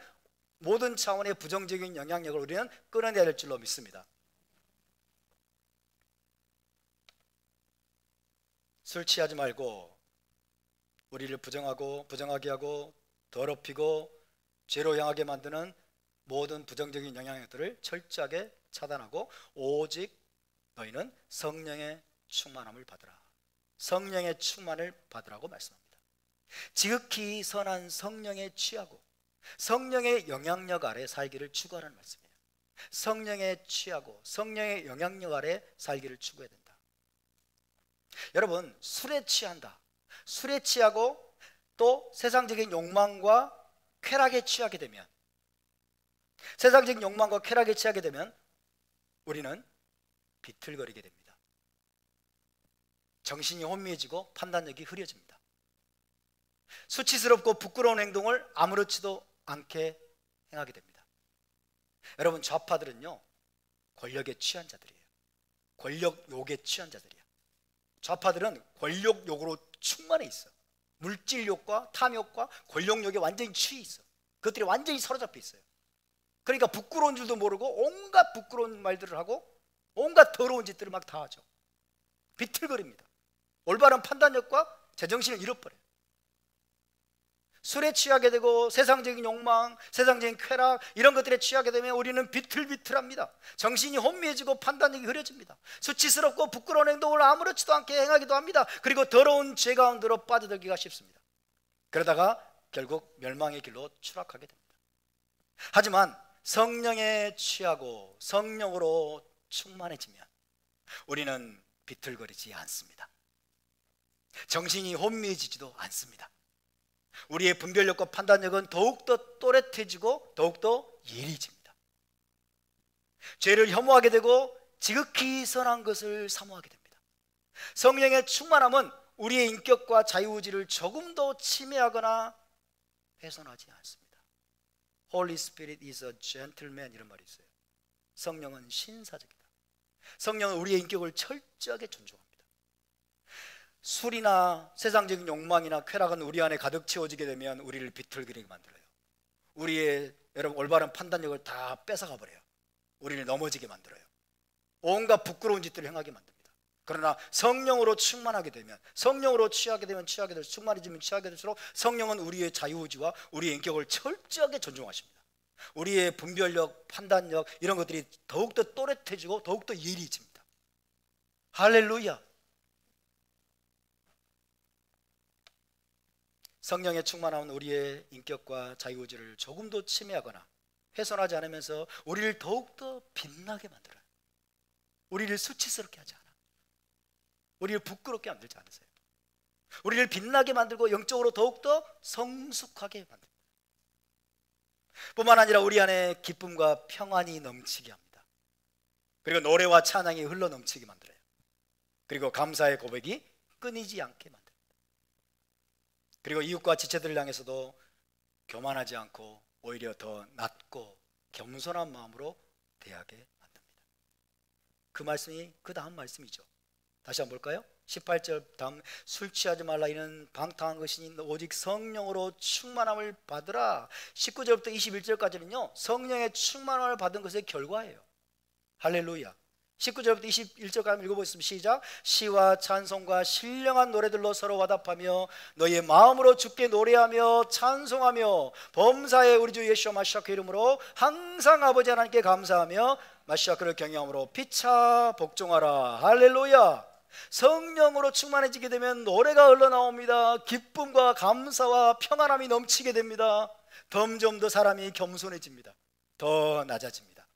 모든 차원의 부정적인 영향력을 우리는 끊어내야 될 줄로 믿습니다. 술 취하지 말고 우리를 부정하게 하고 더럽히고 죄로 향하게 만드는 모든 부정적인 영향력들을 철저하게 차단하고 오직 너희는 성령의 충만함을 받으라. 성령의 충만을 받으라고 말씀합니다. 지극히 선한 성령에 취하고 성령의 영향력 아래 살기를 추구하라는 말씀이에요. 성령에 취하고 성령의 영향력 아래 살기를 추구해야 된다. 여러분, 술에 취한다. 술에 취하고 또 세상적인 욕망과 쾌락에 취하게 되면, 세상적인 욕망과 쾌락에 취하게 되면 우리는 비틀거리게 됩니다. 정신이 혼미해지고 판단력이 흐려집니다. 수치스럽고 부끄러운 행동을 아무렇지도 않게 행하게 됩니다. 여러분, 좌파들은요 권력에 취한 자들이에요. 권력욕에 취한 자들이에요. 좌파들은 권력욕으로 충만해 있어. 물질욕과 탐욕과 권력욕에 완전히 취해 있어. 그것들이 완전히 사로잡혀 있어요. 그러니까 부끄러운 줄도 모르고 온갖 부끄러운 말들을 하고 온갖 더러운 짓들을 막 다 하죠. 비틀거립니다. 올바른 판단력과 제정신을 잃어버려요. 술에 취하게 되고 세상적인 욕망, 세상적인 쾌락 이런 것들에 취하게 되면 우리는 비틀비틀합니다. 정신이 혼미해지고 판단력이 흐려집니다. 수치스럽고 부끄러운 행동을 아무렇지도 않게 행하기도 합니다. 그리고 더러운 죄 가운데로 빠져들기가 쉽습니다. 그러다가 결국 멸망의 길로 추락하게 됩니다. 하지만 성령에 취하고 성령으로 충만해지면 우리는 비틀거리지 않습니다. 정신이 혼미해지지도 않습니다. 우리의 분별력과 판단력은 더욱더 또렷해지고 더욱더 예리해집니다. 죄를 혐오하게 되고 지극히 선한 것을 사모하게 됩니다. 성령의 충만함은 우리의 인격과 자유의지를 조금도 침해하거나 훼손하지 않습니다. Holy Spirit is a gentleman, 이런 말이 있어요. 성령은 신사적이다. 성령은 우리의 인격을 철저하게 존중합니다. 술이나 세상적인 욕망이나 쾌락은 우리 안에 가득 채워지게 되면 우리를 비틀거리게 만들어요. 우리의 여러분 올바른 판단력을 다 뺏어가 버려요. 우리를 넘어지게 만들어요. 온갖 부끄러운 짓들을 행하게 만듭니다. 그러나 성령으로 충만하게 되면, 성령으로 취하게 되면 취하게 될수록, 충만해지면 취하게 될수록 성령은 우리의 자유의지와 우리의 인격을 철저하게 존중하십니다. 우리의 분별력, 판단력 이런 것들이 더욱더 또렷해지고 더욱더 예리해집니다. 할렐루야. 성령의 충만함은 우리의 인격과 자유의지를 조금도 침해하거나 훼손하지 않으면서 우리를 더욱더 빛나게 만들어요. 우리를 수치스럽게 하지 않아. 우리를 부끄럽게 만들지 않으세요. 우리를 빛나게 만들고 영적으로 더욱더 성숙하게 만듭니다. 뿐만 아니라 우리 안에 기쁨과 평안이 넘치게 합니다. 그리고 노래와 찬양이 흘러 넘치게 만들어요. 그리고 감사의 고백이 끊이지 않게 만듭니다. 그리고 이웃과 지체들을 향해서도 교만하지 않고 오히려 더 낮고 겸손한 마음으로 대하게 만듭니다. 그 말씀이 그 다음 말씀이죠. 다시 한번 볼까요? 18절 다음, 술 취하지 말라 이는 방탕한 것이니 오직 성령으로 충만함을 받으라. 19절부터 21절까지는요 성령의 충만함을 받은 것의 결과예요. 할렐루야. 19절부터 21절까지 읽어보겠습니다. 시작. 시와 찬송과 신령한 노래들로 서로 화답하며 너희의 마음으로 주께 노래하며 찬송하며 범사의 우리 주 예수와 마시아 그 이름으로 항상 아버지 하나님께 감사하며 마시아 그를 경외함으로 피차 복종하라. 할렐루야. 성령으로 충만해지게 되면 노래가 흘러나옵니다. 기쁨과 감사와 평안함이 넘치게 됩니다. 점점 더 사람이 겸손해집니다. 더 낮아집니다.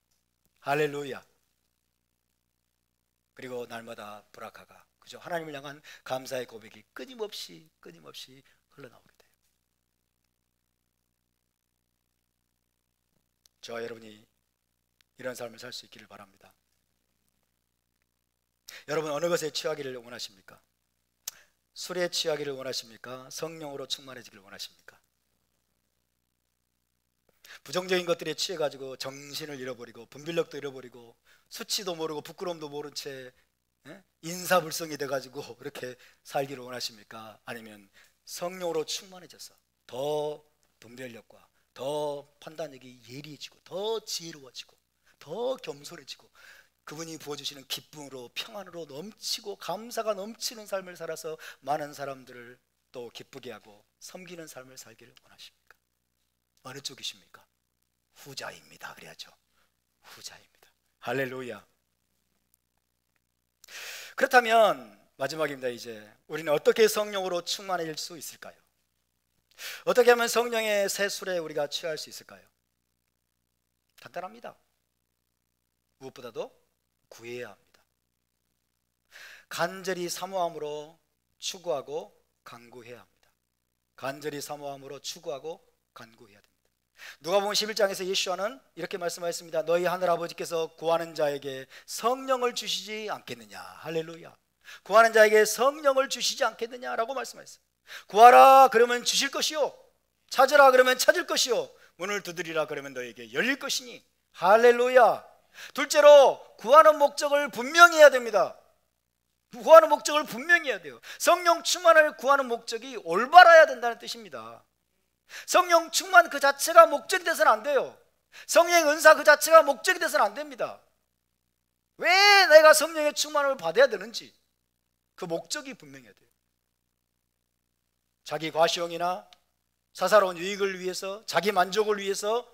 할렐루야. 그리고 날마다 브라카가 그죠? 하나님을 향한 감사의 고백이 끊임없이 흘러나오게 돼요. 저와 여러분이 이런 삶을 살 수 있기를 바랍니다. 여러분 어느 것에 취하기를 원하십니까? 술에 취하기를 원하십니까? 성령으로 충만해지기를 원하십니까? 부정적인 것들에 취해가지고 정신을 잃어버리고 분별력도 잃어버리고 수치도 모르고 부끄러움도 모른 채 인사불성이 돼가지고 이렇게 살기를 원하십니까? 아니면 성령으로 충만해져서 더 분별력과 더 판단력이 예리해지고 더 지혜로워지고 더 겸손해지고 그분이 부어주시는 기쁨으로 평안으로 넘치고 감사가 넘치는 삶을 살아서 많은 사람들을 또 기쁘게 하고 섬기는 삶을 살기를 원하십니까? 어느 쪽이십니까? 후자입니다. 그래야죠. 후자입니다. 할렐루야. 그렇다면 마지막입니다. 이제 우리는 어떻게 성령으로 충만해질 수 있을까요? 어떻게 하면 성령의 새 술에 우리가 취할 수 있을까요? 간단합니다. 무엇보다도 구해야 합니다. 간절히 사모함으로 추구하고 간구해야 합니다. 간절히 사모함으로 추구하고 간구해야 됩니다. 누가복음 11장에서 예수와는 이렇게 말씀하셨습니다. 너희 하늘 아버지께서 구하는 자에게 성령을 주시지 않겠느냐. 할렐루야. 구하는 자에게 성령을 주시지 않겠느냐라고 말씀하셨어요. 구하라 그러면 주실 것이요, 찾으라 그러면 찾을 것이요, 문을 두드리라 그러면 너에게 열릴 것이니. 할렐루야. 둘째로 구하는 목적을 분명히 해야 됩니다. 구하는 목적을 분명히 해야 돼요. 성령 충만을 구하는 목적이 올바라야 된다는 뜻입니다. 성령 충만 그 자체가 목적이 돼서는 안 돼요. 성령의 은사 그 자체가 목적이 돼서는 안 됩니다. 왜 내가 성령의 충만을 받아야 되는지 그 목적이 분명해야 돼요. 자기 과시용이나 사사로운 유익을 위해서, 자기 만족을 위해서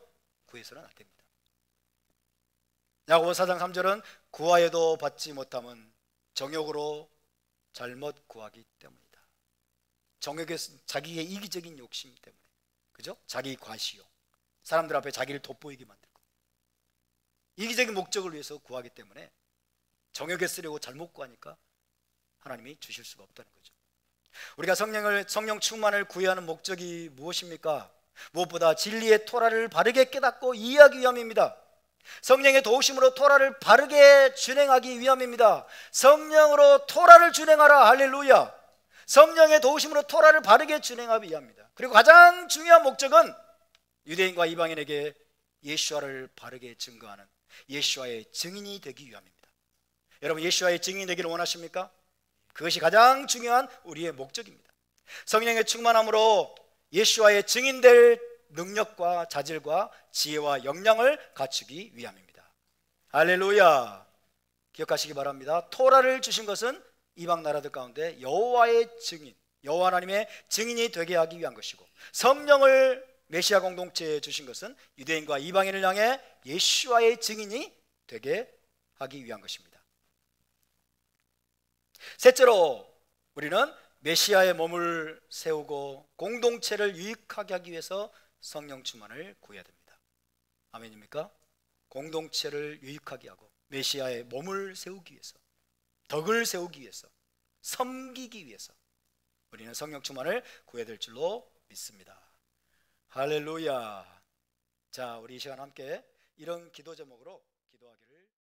구해서는 안 됩니다. 야고보 4장 3절은 구하여도 받지 못함은 정욕으로 잘못 구하기 때문이다. 정욕의 자기의 이기적인 욕심 때문에, 그죠? 자기 과시용, 사람들 앞에 자기를 돋보이게 만들고 이기적인 목적을 위해서 구하기 때문에 정욕에 쓰려고 잘못 구하니까 하나님이 주실 수가 없다는 거죠. 우리가 성령 충만을 구해야 하는 목적이 무엇입니까? 무엇보다 진리의 토라를 바르게 깨닫고 이해하기 위함입니다. 성령의 도우심으로 토라를 바르게 준행하기 위함입니다. 성령으로 토라를 준행하라. 할렐루야. 성령의 도우심으로 토라를 바르게 준행하기 위함입니다. 그리고 가장 중요한 목적은 유대인과 이방인에게 예수와를 바르게 증거하는 예수와의 증인이 되기 위함입니다. 여러분, 예수와의 증인이 되기를 원하십니까? 그것이 가장 중요한 우리의 목적입니다. 성령의 충만함으로 예수와의 증인될 능력과 자질과 지혜와 역량을 갖추기 위함입니다. 할렐루야. 기억하시기 바랍니다. 토라를 주신 것은 이방 나라들 가운데 여호와의 증인, 여호와 하나님의 증인이 되게 하기 위한 것이고, 성령을 메시아 공동체에 주신 것은 유대인과 이방인을 향해 예수와의 증인이 되게 하기 위한 것입니다. 셋째로, 우리는 메시아의 몸을 세우고 공동체를 유익하게 하기 위해서 성령 충만을 구해야 됩니다. 아멘입니까? 공동체를 유익하게 하고 메시아의 몸을 세우기 위해서, 덕을 세우기 위해서, 섬기기 위해서 우리는 성령 충만을 구해야 될 줄로 믿습니다. 할렐루야. 자, 우리 이 시간 함께 이런 기도 제목으로